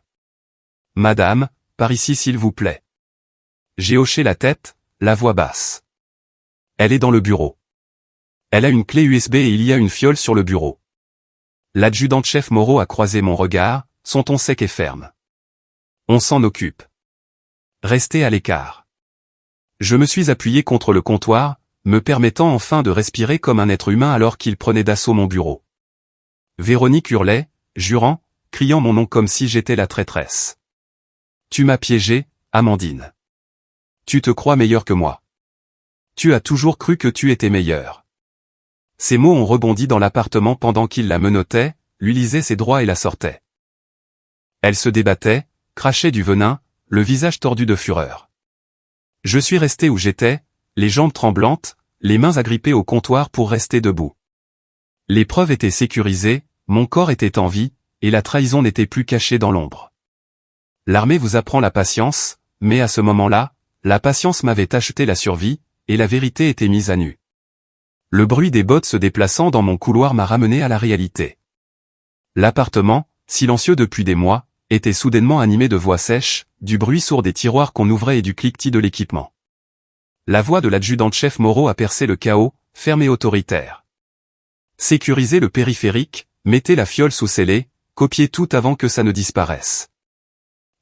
Madame, par ici s'il vous plaît. J'ai hoché la tête, la voix basse. Elle est dans le bureau. Elle a une clé USB et il y a une fiole sur le bureau. L'adjudante-chef Moreau a croisé mon regard, son ton sec et ferme. On s'en occupe. Restez à l'écart. Je me suis appuyé contre le comptoir, me permettant enfin de respirer comme un être humain alors qu'il prenait d'assaut mon bureau. Véronique hurlait, jurant, criant mon nom comme si j'étais la traîtresse. Tu m'as piégé, Amandine. Tu te crois meilleure que moi. Tu as toujours cru que tu étais meilleure. Ces mots ont rebondi dans l'appartement pendant qu'il la menottait, lui lisait ses droits et la sortait. Elle se débattait, crachait du venin, le visage tordu de fureur. Je suis resté où j'étais, les jambes tremblantes, les mains agrippées au comptoir pour rester debout. Les preuves étaient sécurisées, mon corps était en vie, et la trahison n'était plus cachée dans l'ombre. L'armée vous apprend la patience, mais à ce moment-là, la patience m'avait acheté la survie, et la vérité était mise à nu. Le bruit des bottes se déplaçant dans mon couloir m'a ramené à la réalité. L'appartement, silencieux depuis des mois, était soudainement animé de voix sèches, du bruit sourd des tiroirs qu'on ouvrait et du cliquetis de l'équipement. La voix de l'adjudante-chef Moreau a percé le chaos, ferme et autoritaire. Sécurisez le périphérique, mettez la fiole sous scellé, copiez tout avant que ça ne disparaisse.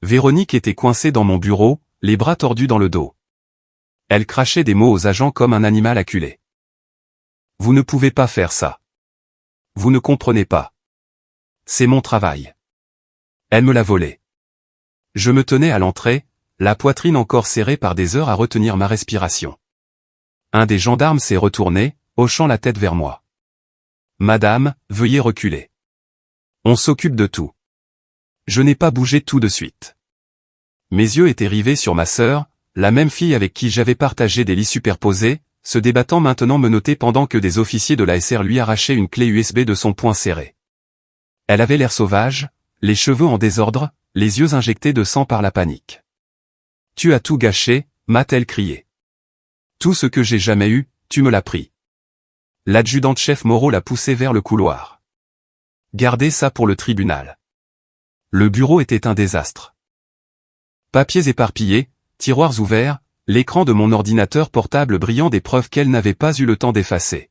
Véronique était coincée dans mon bureau, les bras tordus dans le dos. Elle crachait des mots aux agents comme un animal acculé. Vous ne pouvez pas faire ça. Vous ne comprenez pas. C'est mon travail. Elle me l'a volé. Je me tenais à l'entrée, la poitrine encore serrée par des heures à retenir ma respiration. Un des gendarmes s'est retourné, hochant la tête vers moi. Madame, veuillez reculer. On s'occupe de tout. Je n'ai pas bougé tout de suite. Mes yeux étaient rivés sur ma sœur, la même fille avec qui j'avais partagé des lits superposés, se débattant maintenant menotté pendant que des officiers de la SR lui arrachaient une clé USB de son poing serré. Elle avait l'air sauvage, les cheveux en désordre, les yeux injectés de sang par la panique. « Tu as tout gâché », m'a-t-elle crié. « Tout ce que j'ai jamais eu, tu me l'as pris. » L'adjudant-chef Moreau l'a poussé vers le couloir. « Gardez ça pour le tribunal. » Le bureau était un désastre. Papiers éparpillés, tiroirs ouverts, l'écran de mon ordinateur portable brillant des preuves qu'elle n'avait pas eu le temps d'effacer.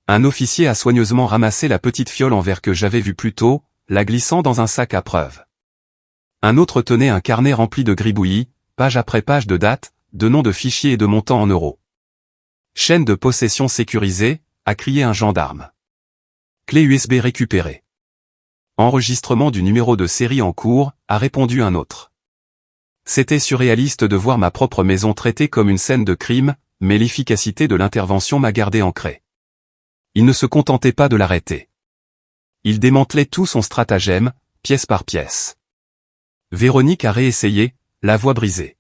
Un officier a soigneusement ramassé la petite fiole en verre que j'avais vue plus tôt, la glissant dans un sac à preuves. Un autre tenait un carnet rempli de gribouillis, page après page de dates, de noms de fichiers et de montants en euros. Chaîne de possession sécurisée, a crié un gendarme. Clé USB récupérée. Enregistrement du numéro de série en cours, a répondu un autre. C'était surréaliste de voir ma propre maison traitée comme une scène de crime, mais l'efficacité de l'intervention m'a gardé ancré. Il ne se contentait pas de l'arrêter. Il démantelait tout son stratagème, pièce par pièce. Véronique a réessayé, la voix brisée.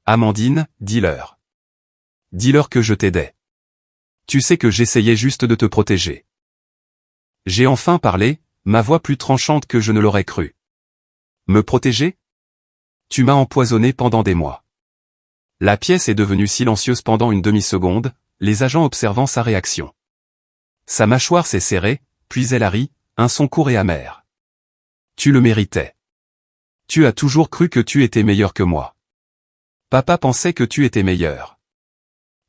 Amandine, dis-leur. Dis-leur que je t'aidais. Tu sais que j'essayais juste de te protéger. J'ai enfin parlé, ma voix plus tranchante que je ne l'aurais cru. Me protéger ? Tu m'as empoisonné pendant des mois. La pièce est devenue silencieuse pendant une demi-seconde, les agents observant sa réaction. Sa mâchoire s'est serrée, puis elle a ri, un son court et amer. Tu le méritais. Tu as toujours cru que tu étais meilleur que moi. Papa pensait que tu étais meilleur.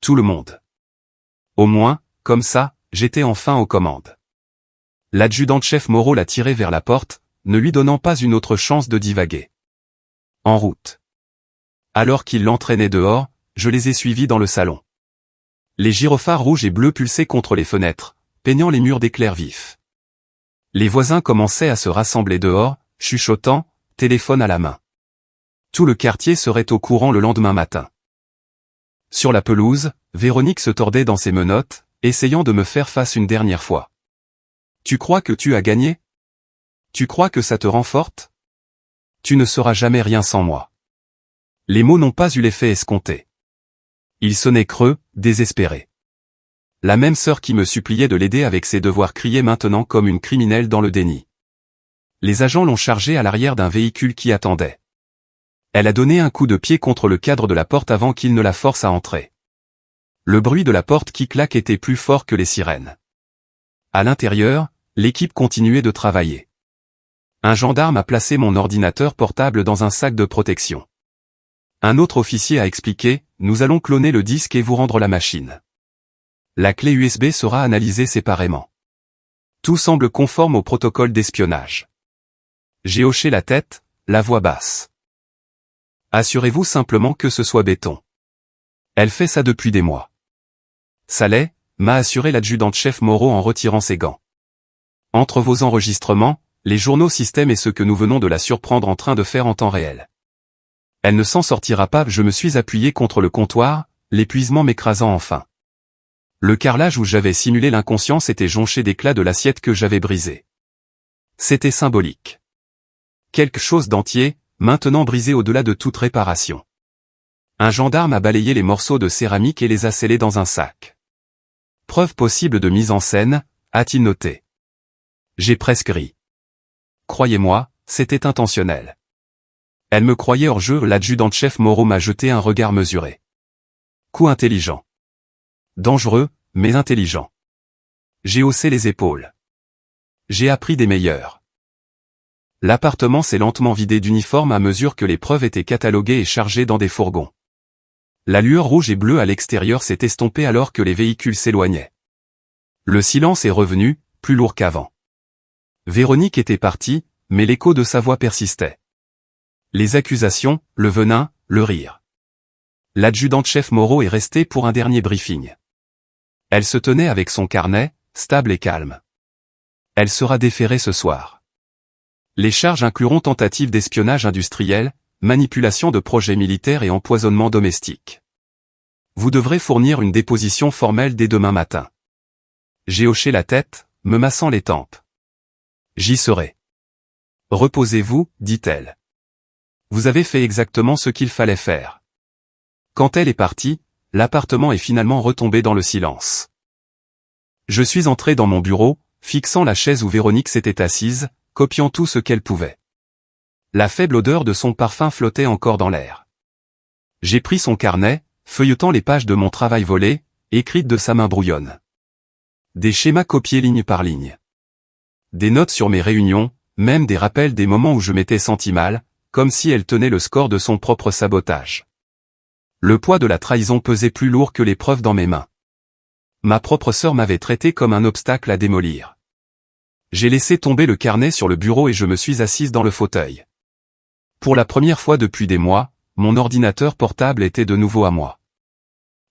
Tout le monde. Au moins, comme ça, j'étais enfin aux commandes. L'adjudant-chef Moreau l'a tiré vers la porte, ne lui donnant pas une autre chance de divaguer. En route. Alors qu'il l'entraînait dehors, je les ai suivis dans le salon. Les gyrophares rouges et bleus pulsaient contre les fenêtres, peignant les murs d'éclairs vifs. Les voisins commençaient à se rassembler dehors, chuchotant, téléphone à la main. Tout le quartier serait au courant le lendemain matin. Sur la pelouse, Véronique se tordait dans ses menottes, essayant de me faire face une dernière fois. Tu crois que tu as gagné ? Tu crois que ça te rend forte ? Tu ne seras jamais rien sans moi. Les mots n'ont pas eu l'effet escompté. Ils sonnaient creux, désespérés. La même sœur qui me suppliait de l'aider avec ses devoirs criait maintenant comme une criminelle dans le déni. Les agents l'ont chargée à l'arrière d'un véhicule qui attendait. Elle a donné un coup de pied contre le cadre de la porte avant qu'il ne la force à entrer. Le bruit de la porte qui claque était plus fort que les sirènes. À l'intérieur, l'équipe continuait de travailler. Un gendarme a placé mon ordinateur portable dans un sac de protection. Un autre officier a expliqué, nous allons cloner le disque et vous rendre la machine. La clé USB sera analysée séparément. Tout semble conforme au protocole d'espionnage. J'ai hoché la tête, la voix basse. Assurez-vous simplement que ce soit béton. Elle fait ça depuis des mois. Ça l'est, m'a assuré l'adjudant-chef Moreau en retirant ses gants. Entre vos enregistrements, les journaux système et ce que nous venons de la surprendre en train de faire en temps réel. Elle ne s'en sortira pas, je me suis appuyé contre le comptoir, l'épuisement m'écrasant enfin. Le carrelage où j'avais simulé l'inconscience était jonché d'éclats de l'assiette que j'avais brisée. C'était symbolique. Quelque chose d'entier, maintenant brisé au-delà de toute réparation. Un gendarme a balayé les morceaux de céramique et les a scellés dans un sac. Preuve possible de mise en scène, a-t-il noté. J'ai presque ri. Croyez-moi, c'était intentionnel. Elle me croyait hors jeu, l'adjudant-chef Moreau m'a jeté un regard mesuré. Coup intelligent. Dangereux, mais intelligent. J'ai haussé les épaules. J'ai appris des meilleurs. L'appartement s'est lentement vidé d'uniformes à mesure que les preuves étaient cataloguées et chargées dans des fourgons. La lueur rouge et bleue à l'extérieur s'est estompée alors que les véhicules s'éloignaient. Le silence est revenu, plus lourd qu'avant. Véronique était partie, mais l'écho de sa voix persistait. Les accusations, le venin, le rire. L'adjudant-chef Moreau est resté pour un dernier briefing. Elle se tenait avec son carnet, stable et calme. Elle sera déférée ce soir. Les charges incluront tentative d'espionnage industriel, manipulation de projets militaires et empoisonnement domestique. Vous devrez fournir une déposition formelle dès demain matin. J'ai hoché la tête, me massant les tempes. J'y serai. Reposez-vous, dit-elle. Vous avez fait exactement ce qu'il fallait faire. Quand elle est partie, l'appartement est finalement retombé dans le silence. Je suis entré dans mon bureau, fixant la chaise où Véronique s'était assise, copiant tout ce qu'elle pouvait. La faible odeur de son parfum flottait encore dans l'air. J'ai pris son carnet, feuilletant les pages de mon travail volé, écrites de sa main brouillonne. Des schémas copiés ligne par ligne. Des notes sur mes réunions, même des rappels des moments où je m'étais senti mal, comme si elle tenait le score de son propre sabotage. Le poids de la trahison pesait plus lourd que les preuves dans mes mains. Ma propre sœur m'avait traité comme un obstacle à démolir. J'ai laissé tomber le carnet sur le bureau et je me suis assise dans le fauteuil. Pour la première fois depuis des mois, mon ordinateur portable était de nouveau à moi.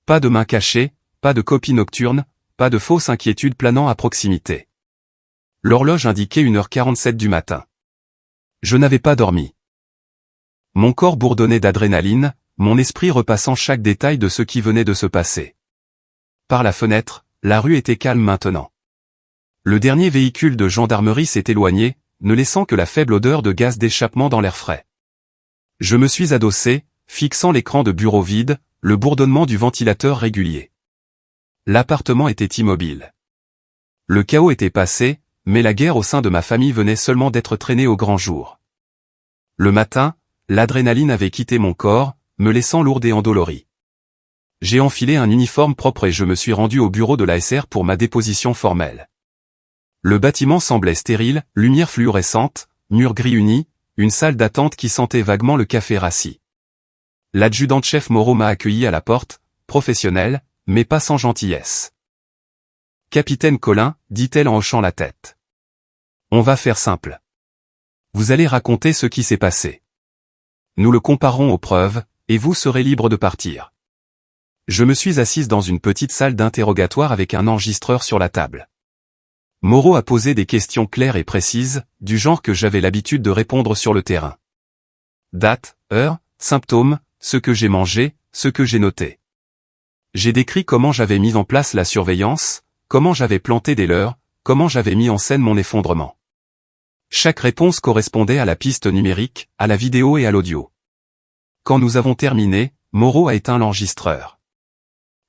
Pas de main cachée, pas de copie nocturne, pas de fausse inquiétude planant à proximité. L'horloge indiquait 1h47 du matin. Je n'avais pas dormi. Mon corps bourdonnait d'adrénaline, mon esprit repassant chaque détail de ce qui venait de se passer. Par la fenêtre, la rue était calme maintenant. Le dernier véhicule de gendarmerie s'est éloigné, ne laissant que la faible odeur de gaz d'échappement dans l'air frais. Je me suis adossé, fixant l'écran de bureau vide, le bourdonnement du ventilateur régulier. L'appartement était immobile. Le chaos était passé, mais la guerre au sein de ma famille venait seulement d'être traînée au grand jour. Le matin, l'adrénaline avait quitté mon corps, me laissant lourde et endolorie. J'ai enfilé un uniforme propre et je me suis rendu au bureau de l'ASR pour ma déposition formelle. Le bâtiment semblait stérile, lumière fluorescente, murs gris unis, une salle d'attente qui sentait vaguement le café rassis. L'adjudant-chef Moreau m'a accueilli à la porte, professionnel, mais pas sans gentillesse. « Capitaine Collin, dit-elle en hochant la tête. On va faire simple. Vous allez raconter ce qui s'est passé. Nous le comparerons aux preuves, et vous serez libre de partir. » Je me suis assise dans une petite salle d'interrogatoire avec un enregistreur sur la table. Moreau a posé des questions claires et précises, du genre que j'avais l'habitude de répondre sur le terrain. Date, heure, symptômes, ce que j'ai mangé, ce que j'ai noté. J'ai décrit comment j'avais mis en place la surveillance, comment j'avais planté des leurres, comment j'avais mis en scène mon effondrement. Chaque réponse correspondait à la piste numérique, à la vidéo et à l'audio. Quand nous avons terminé, Moreau a éteint l'enregistreur.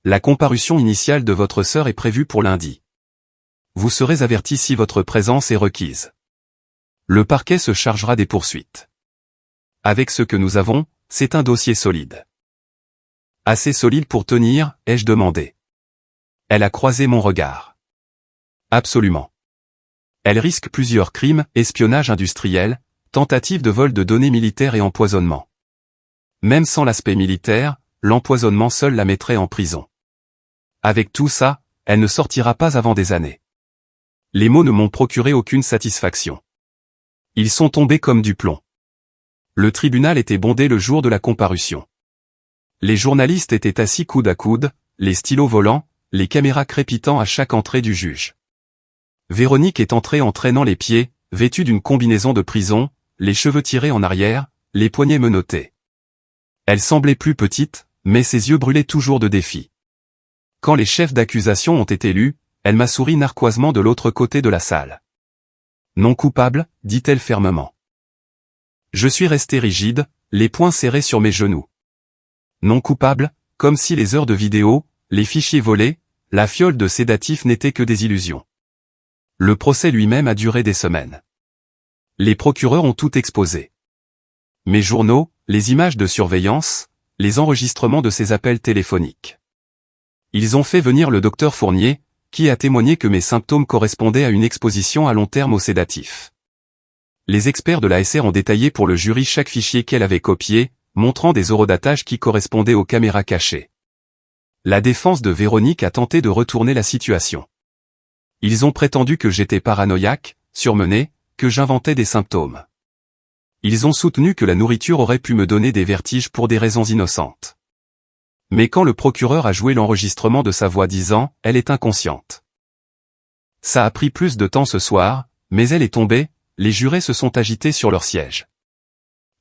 La comparution initiale de votre sœur est prévue pour lundi. Vous serez averti si votre présence est requise. Le parquet se chargera des poursuites. Avec ce que nous avons, c'est un dossier solide. Assez solide pour tenir, ai-je demandé. Elle a croisé mon regard. Absolument. Elle risque plusieurs crimes, espionnage industriel, tentative de vol de données militaires et empoisonnement. Même sans l'aspect militaire, l'empoisonnement seul la mettrait en prison. Avec tout ça, elle ne sortira pas avant des années. Les mots ne m'ont procuré aucune satisfaction. Ils sont tombés comme du plomb. Le tribunal était bondé le jour de la comparution. Les journalistes étaient assis coude à coude, les stylos volants, les caméras crépitant à chaque entrée du juge. Véronique est entrée en traînant les pieds, vêtue d'une combinaison de prison, les cheveux tirés en arrière, les poignets menottés. Elle semblait plus petite, mais ses yeux brûlaient toujours de défi. Quand les chefs d'accusation ont été lus, elle m'a souri narquoisement de l'autre côté de la salle. Non coupable, dit-elle fermement. Je suis resté rigide, les poings serrés sur mes genoux. Non coupable, comme si les heures de vidéo, les fichiers volés, la fiole de sédatifs n'étaient que des illusions. Le procès lui-même a duré des semaines. Les procureurs ont tout exposé. Mes journaux, les images de surveillance, les enregistrements de ces appels téléphoniques. Ils ont fait venir le docteur Fournier, qui a témoigné que mes symptômes correspondaient à une exposition à long terme aux sédatifs. Les experts de l'ASR ont détaillé pour le jury chaque fichier qu'elle avait copié, montrant des horodatages qui correspondaient aux caméras cachées. La défense de Véronique a tenté de retourner la situation. Ils ont prétendu que j'étais paranoïaque, surmené, que j'inventais des symptômes. Ils ont soutenu que la nourriture aurait pu me donner des vertiges pour des raisons innocentes. Mais quand le procureur a joué l'enregistrement de sa voix disant « Elle est inconsciente ». Ça a pris plus de temps ce soir, mais elle est tombée, les jurés se sont agités sur leur siège.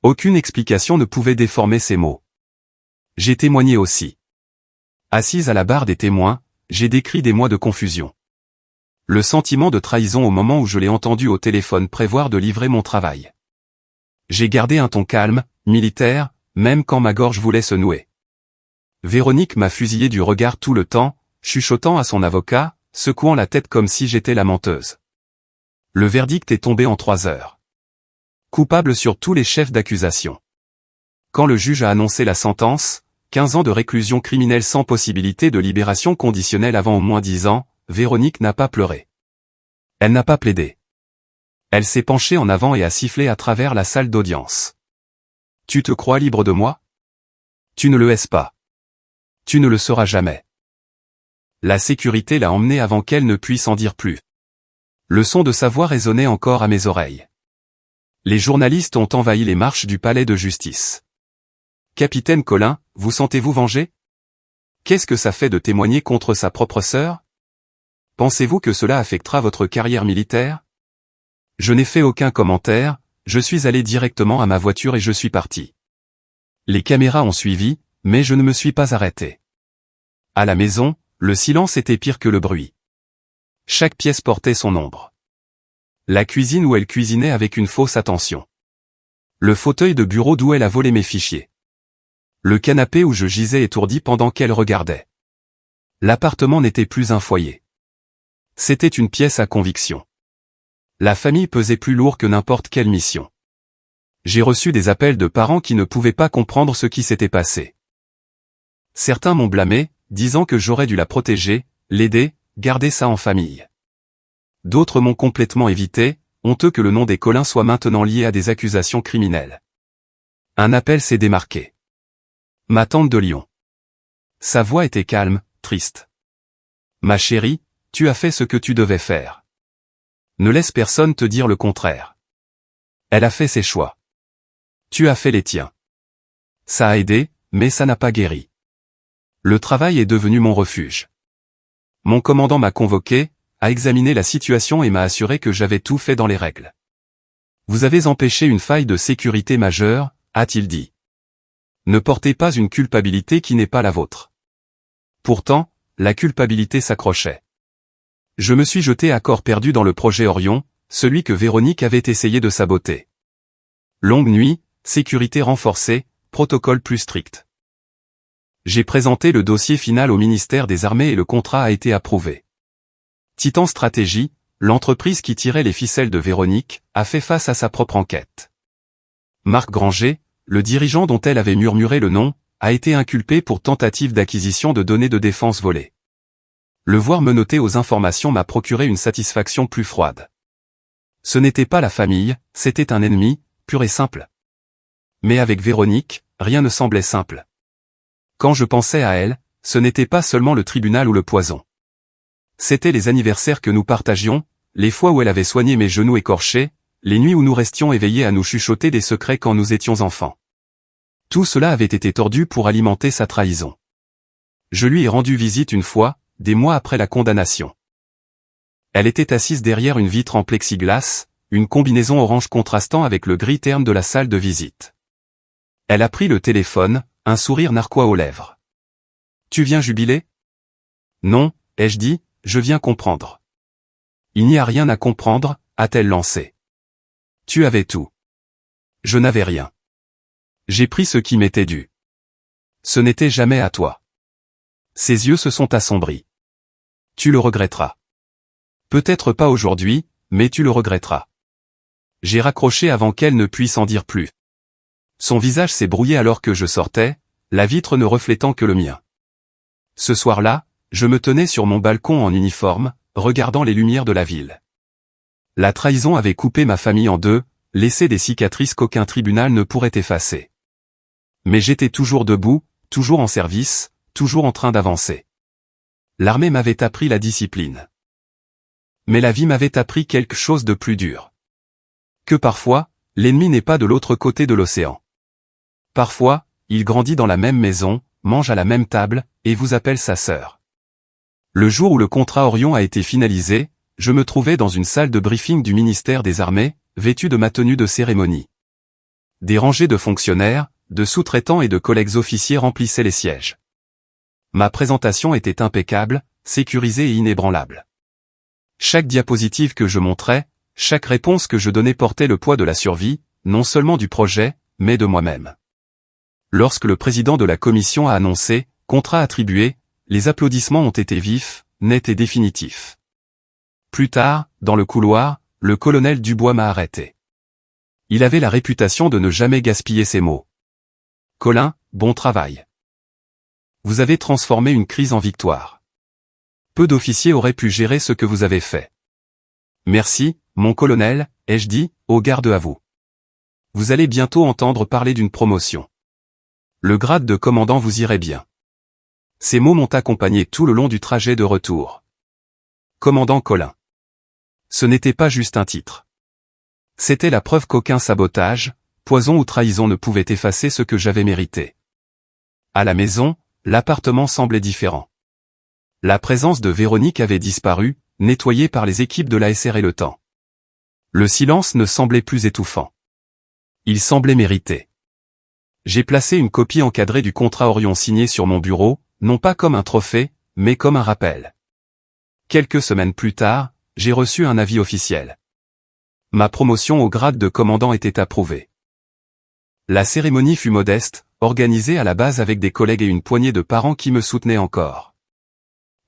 Aucune explication ne pouvait déformer ces mots. J'ai témoigné aussi. Assise à la barre des témoins, j'ai décrit des mois de confusion. Le sentiment de trahison au moment où je l'ai entendu au téléphone prévoir de livrer mon travail. J'ai gardé un ton calme, militaire, même quand ma gorge voulait se nouer. Véronique m'a fusillé du regard tout le temps, chuchotant à son avocat, secouant la tête comme si j'étais la menteuse. Le verdict est tombé en 3 heures. Coupable sur tous les chefs d'accusation. Quand le juge a annoncé la sentence, 15 ans de réclusion criminelle sans possibilité de libération conditionnelle avant au moins 10 ans, Véronique n'a pas pleuré. Elle n'a pas plaidé. Elle s'est penchée en avant et a sifflé à travers la salle d'audience. Tu te crois libre de moi? Tu ne le es pas. Tu ne le seras jamais. La sécurité l'a emmenée avant qu'elle ne puisse en dire plus. Le son de sa voix résonnait encore à mes oreilles. Les journalistes ont envahi les marches du palais de justice. Capitaine Collin, vous sentez-vous vengé? Qu'est-ce que ça fait de témoigner contre sa propre sœur? Pensez-vous que cela affectera votre carrière militaire? Je n'ai fait aucun commentaire, je suis allé directement à ma voiture et je suis parti. Les caméras ont suivi, mais je ne me suis pas arrêté. À la maison, le silence était pire que le bruit. Chaque pièce portait son ombre. La cuisine où elle cuisinait avec une fausse attention. Le fauteuil de bureau d'où elle a volé mes fichiers. Le canapé où je gisais étourdi pendant qu'elle regardait. L'appartement n'était plus un foyer. C'était une pièce à conviction. La famille pesait plus lourd que n'importe quelle mission. J'ai reçu des appels de parents qui ne pouvaient pas comprendre ce qui s'était passé. Certains m'ont blâmé, disant que j'aurais dû la protéger, l'aider, garder ça en famille. D'autres m'ont complètement évité, honteux que le nom des Collin soit maintenant lié à des accusations criminelles. Un appel s'est démarqué. Ma tante de Lyon. Sa voix était calme, triste. Ma chérie, tu as fait ce que tu devais faire. Ne laisse personne te dire le contraire. Elle a fait ses choix. Tu as fait les tiens. Ça a aidé, mais ça n'a pas guéri. Le travail est devenu mon refuge. Mon commandant m'a convoqué, a examiné la situation et m'a assuré que j'avais tout fait dans les règles. Vous avez empêché une faille de sécurité majeure, a-t-il dit. Ne portez pas une culpabilité qui n'est pas la vôtre. Pourtant, la culpabilité s'accrochait. Je me suis jeté à corps perdu dans le projet Orion, celui que Véronique avait essayé de saboter. Longue nuit, sécurité renforcée, protocole plus strict. J'ai présenté le dossier final au ministère des Armées et le contrat a été approuvé. Titan Stratégie, l'entreprise qui tirait les ficelles de Véronique, a fait face à sa propre enquête. Marc Granger, le dirigeant dont elle avait murmuré le nom, a été inculpé pour tentative d'acquisition de données de défense volées. Le voir menotté aux informations m'a procuré une satisfaction plus froide. Ce n'était pas la famille, c'était un ennemi, pur et simple. Mais avec Véronique, rien ne semblait simple. Quand je pensais à elle, ce n'était pas seulement le tribunal ou le poison. C'étaient les anniversaires que nous partagions, les fois où elle avait soigné mes genoux écorchés, les nuits où nous restions éveillés à nous chuchoter des secrets quand nous étions enfants. Tout cela avait été tordu pour alimenter sa trahison. Je lui ai rendu visite une fois, des mois après la condamnation. Elle était assise derrière une vitre en plexiglas, une combinaison orange contrastant avec le gris terne de la salle de visite. Elle a pris le téléphone, un sourire narquois aux lèvres. « Tu viens jubiler ?»« Non, ai-je dit, je viens comprendre. »« Il n'y a rien à comprendre, a-t-elle lancé. »« Tu avais tout. »« Je n'avais rien. J'ai pris ce qui m'était dû. »« Ce n'était jamais à toi. » Ses yeux se sont assombris. « Tu le regretteras. »« Peut-être pas aujourd'hui, mais tu le regretteras. » J'ai raccroché avant qu'elle ne puisse en dire plus. Son visage s'est brouillé alors que je sortais, la vitre ne reflétant que le mien. Ce soir-là, je me tenais sur mon balcon en uniforme, regardant les lumières de la ville. La trahison avait coupé ma famille en deux, laissé des cicatrices qu'aucun tribunal ne pourrait effacer. Mais j'étais toujours debout, toujours en service, toujours en train d'avancer. L'armée m'avait appris la discipline. Mais la vie m'avait appris quelque chose de plus dur. Que parfois, l'ennemi n'est pas de l'autre côté de l'océan. Parfois, il grandit dans la même maison, mange à la même table, et vous appelle sa sœur. Le jour où le contrat Orion a été finalisé, je me trouvais dans une salle de briefing du ministère des Armées, vêtu de ma tenue de cérémonie. des rangées de fonctionnaires, de sous-traitants et de collègues officiers remplissaient les sièges. Ma présentation était impeccable, sécurisée et inébranlable. Chaque diapositive que je montrais, chaque réponse que je donnais portait le poids de la survie, non seulement du projet, mais de moi-même. Lorsque le président de la commission a annoncé « contrat attribué », les applaudissements ont été vifs, nets et définitifs. Plus tard, dans le couloir, le colonel Dubois m'a arrêté. Il avait la réputation de ne jamais gaspiller ses mots. « Colin, bon travail. Vous avez transformé une crise en victoire. Peu d'officiers auraient pu gérer ce que vous avez fait. Merci, mon colonel, ai-je dit, au garde à vous. Vous allez bientôt entendre parler d'une promotion. Le grade de commandant vous irait bien. » Ces mots m'ont accompagné tout le long du trajet de retour. Commandant Colin. Ce n'était pas juste un titre. C'était la preuve qu'aucun sabotage, poison ou trahison ne pouvait effacer ce que j'avais mérité. À la maison, l'appartement semblait différent. La présence de Véronique avait disparu, nettoyée par les équipes de la SR et le temps. Le silence ne semblait plus étouffant. Il semblait mérité. J'ai placé une copie encadrée du contrat Orion signé sur mon bureau, non pas comme un trophée, mais comme un rappel. Quelques semaines plus tard, j'ai reçu un avis officiel. Ma promotion au grade de commandant était approuvée. La cérémonie fut modeste, organisée à la base avec des collègues et une poignée de parents qui me soutenaient encore.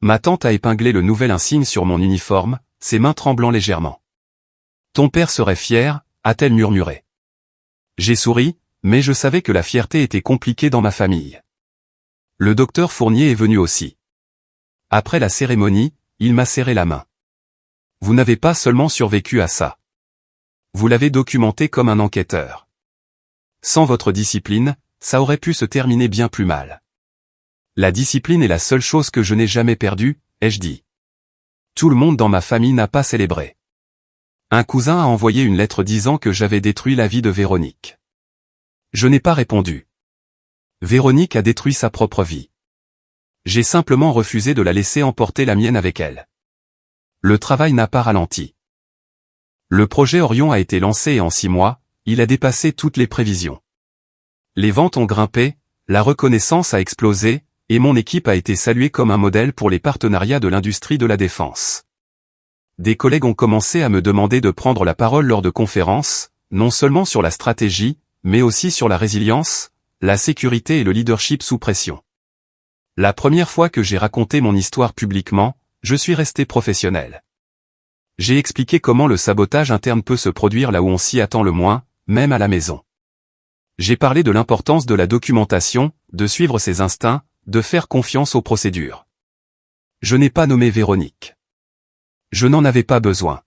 Ma tante a épinglé le nouvel insigne sur mon uniforme, ses mains tremblant légèrement. « Ton père serait fier », a-t-elle murmuré. J'ai souri, mais je savais que la fierté était compliquée dans ma famille. Le docteur Fournier est venu aussi. Après la cérémonie, il m'a serré la main. « Vous n'avez pas seulement survécu à ça. Vous l'avez documenté comme un enquêteur. Sans votre discipline, ça aurait pu se terminer bien plus mal. La discipline est la seule chose que je n'ai jamais perdue, ai-je dit. Tout le monde dans ma famille n'a pas célébré. Un cousin a envoyé une lettre disant que j'avais détruit la vie de Véronique. Je n'ai pas répondu. Véronique a détruit sa propre vie. J'ai simplement refusé de la laisser emporter la mienne avec elle. Le travail n'a pas ralenti. Le projet Orion a été lancé et en 6 mois, il a dépassé toutes les prévisions. Les ventes ont grimpé, la reconnaissance a explosé, et mon équipe a été saluée comme un modèle pour les partenariats de l'industrie de la défense. Des collègues ont commencé à me demander de prendre la parole lors de conférences, non seulement sur la stratégie, mais aussi sur la résilience, la sécurité et le leadership sous pression. La première fois que j'ai raconté mon histoire publiquement, je suis resté professionnel. J'ai expliqué comment le sabotage interne peut se produire là où on s'y attend le moins, même à la maison. J'ai parlé de l'importance de la documentation, de suivre ses instincts, de faire confiance aux procédures. Je n'ai pas nommé Véronique. Je n'en avais pas besoin.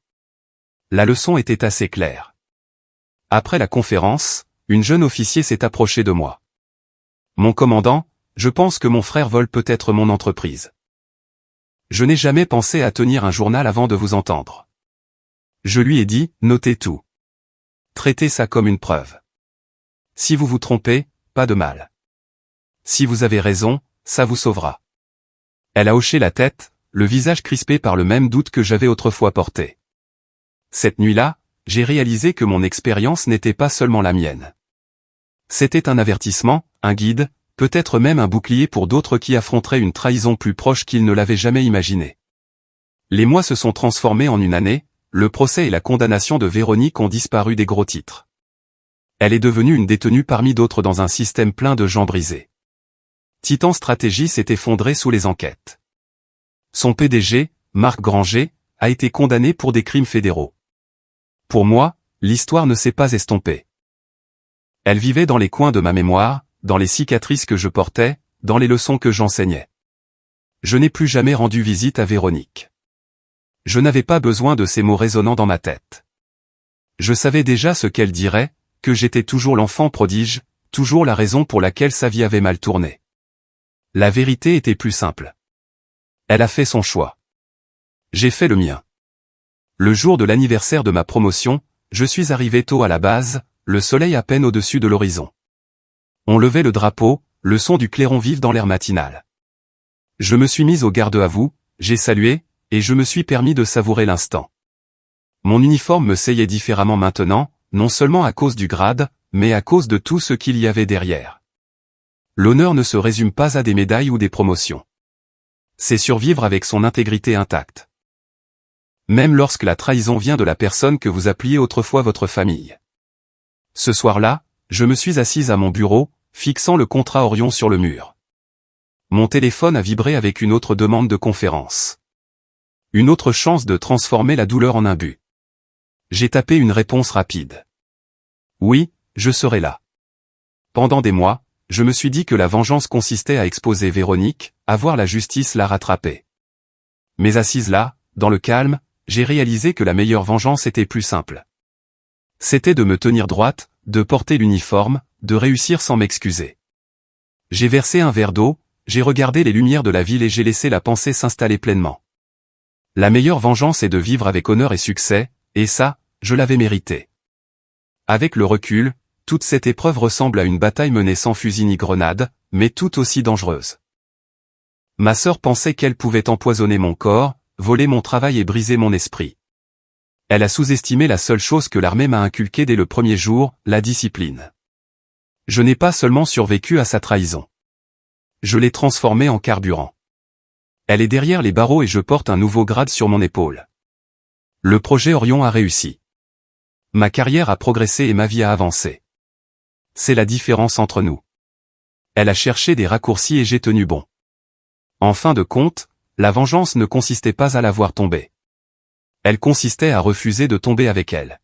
La leçon était assez claire. Après la conférence, une jeune officier s'est approchée de moi. « Mon commandant, je pense que mon frère vole peut-être mon entreprise. Je n'ai jamais pensé à tenir un journal avant de vous entendre. » Je lui ai dit, notez tout. Traitez ça comme une preuve. Si vous vous trompez, pas de mal. Si vous avez raison, ça vous sauvera. Elle a hoché la tête, le visage crispé par le même doute que j'avais autrefois porté. Cette nuit-là, j'ai réalisé que mon expérience n'était pas seulement la mienne. C'était un avertissement, un guide, peut-être même un bouclier pour d'autres qui affronteraient une trahison plus proche qu'ils ne l'avaient jamais imaginée. Les mois se sont transformés en une année, le procès et la condamnation de Véronique ont disparu des gros titres. Elle est devenue une détenue parmi d'autres dans un système plein de gens brisés. Titan Stratégie s'est effondré sous les enquêtes. Son PDG, Marc Granger, a été condamné pour des crimes fédéraux. Pour moi, l'histoire ne s'est pas estompée. Elle vivait dans les coins de ma mémoire, dans les cicatrices que je portais, dans les leçons que j'enseignais. Je n'ai plus jamais rendu visite à Véronique. Je n'avais pas besoin de ces mots résonnant dans ma tête. Je savais déjà ce qu'elle dirait, que j'étais toujours l'enfant prodige, toujours la raison pour laquelle sa vie avait mal tourné. La vérité était plus simple. Elle a fait son choix. J'ai fait le mien. Le jour de l'anniversaire de ma promotion, je suis arrivé tôt à la base, le soleil à peine au-dessus de l'horizon. On levait le drapeau, le son du clairon vif dans l'air matinal. Je me suis mis au garde à vous, j'ai salué, et je me suis permis de savourer l'instant. Mon uniforme me seyait différemment maintenant, non seulement à cause du grade, mais à cause de tout ce qu'il y avait derrière. L'honneur ne se résume pas à des médailles ou des promotions. C'est survivre avec son intégrité intacte. Même lorsque la trahison vient de la personne que vous appeliez autrefois votre famille. Ce soir-là, je me suis assise à mon bureau, fixant le contrat Orion sur le mur. Mon téléphone a vibré avec une autre demande de conférence. Une autre chance de transformer la douleur en un but. J'ai tapé une réponse rapide. Oui, je serai là. Pendant des mois, je me suis dit que la vengeance consistait à exposer Véronique, à voir la justice la rattraper. Mais assise là, dans le calme, j'ai réalisé que la meilleure vengeance était plus simple. C'était de me tenir droite, de porter l'uniforme, de réussir sans m'excuser. J'ai versé un verre d'eau, j'ai regardé les lumières de la ville et j'ai laissé la pensée s'installer pleinement. La meilleure vengeance est de vivre avec honneur et succès, et ça, je l'avais mérité. Avec le recul, toute cette épreuve ressemble à une bataille menée sans fusil ni grenade, mais tout aussi dangereuse. Ma sœur pensait qu'elle pouvait empoisonner mon corps, voler mon travail et briser mon esprit. Elle a sous-estimé la seule chose que l'armée m'a inculquée dès le premier jour, la discipline. Je n'ai pas seulement survécu à sa trahison. Je l'ai transformée en carburant. Elle est derrière les barreaux et je porte un nouveau grade sur mon épaule. Le projet Orion a réussi. Ma carrière a progressé et ma vie a avancé. C'est la différence entre nous. Elle a cherché des raccourcis et j'ai tenu bon. En fin de compte, la vengeance ne consistait pas à la voir tomber. Elle consistait à refuser de tomber avec elle.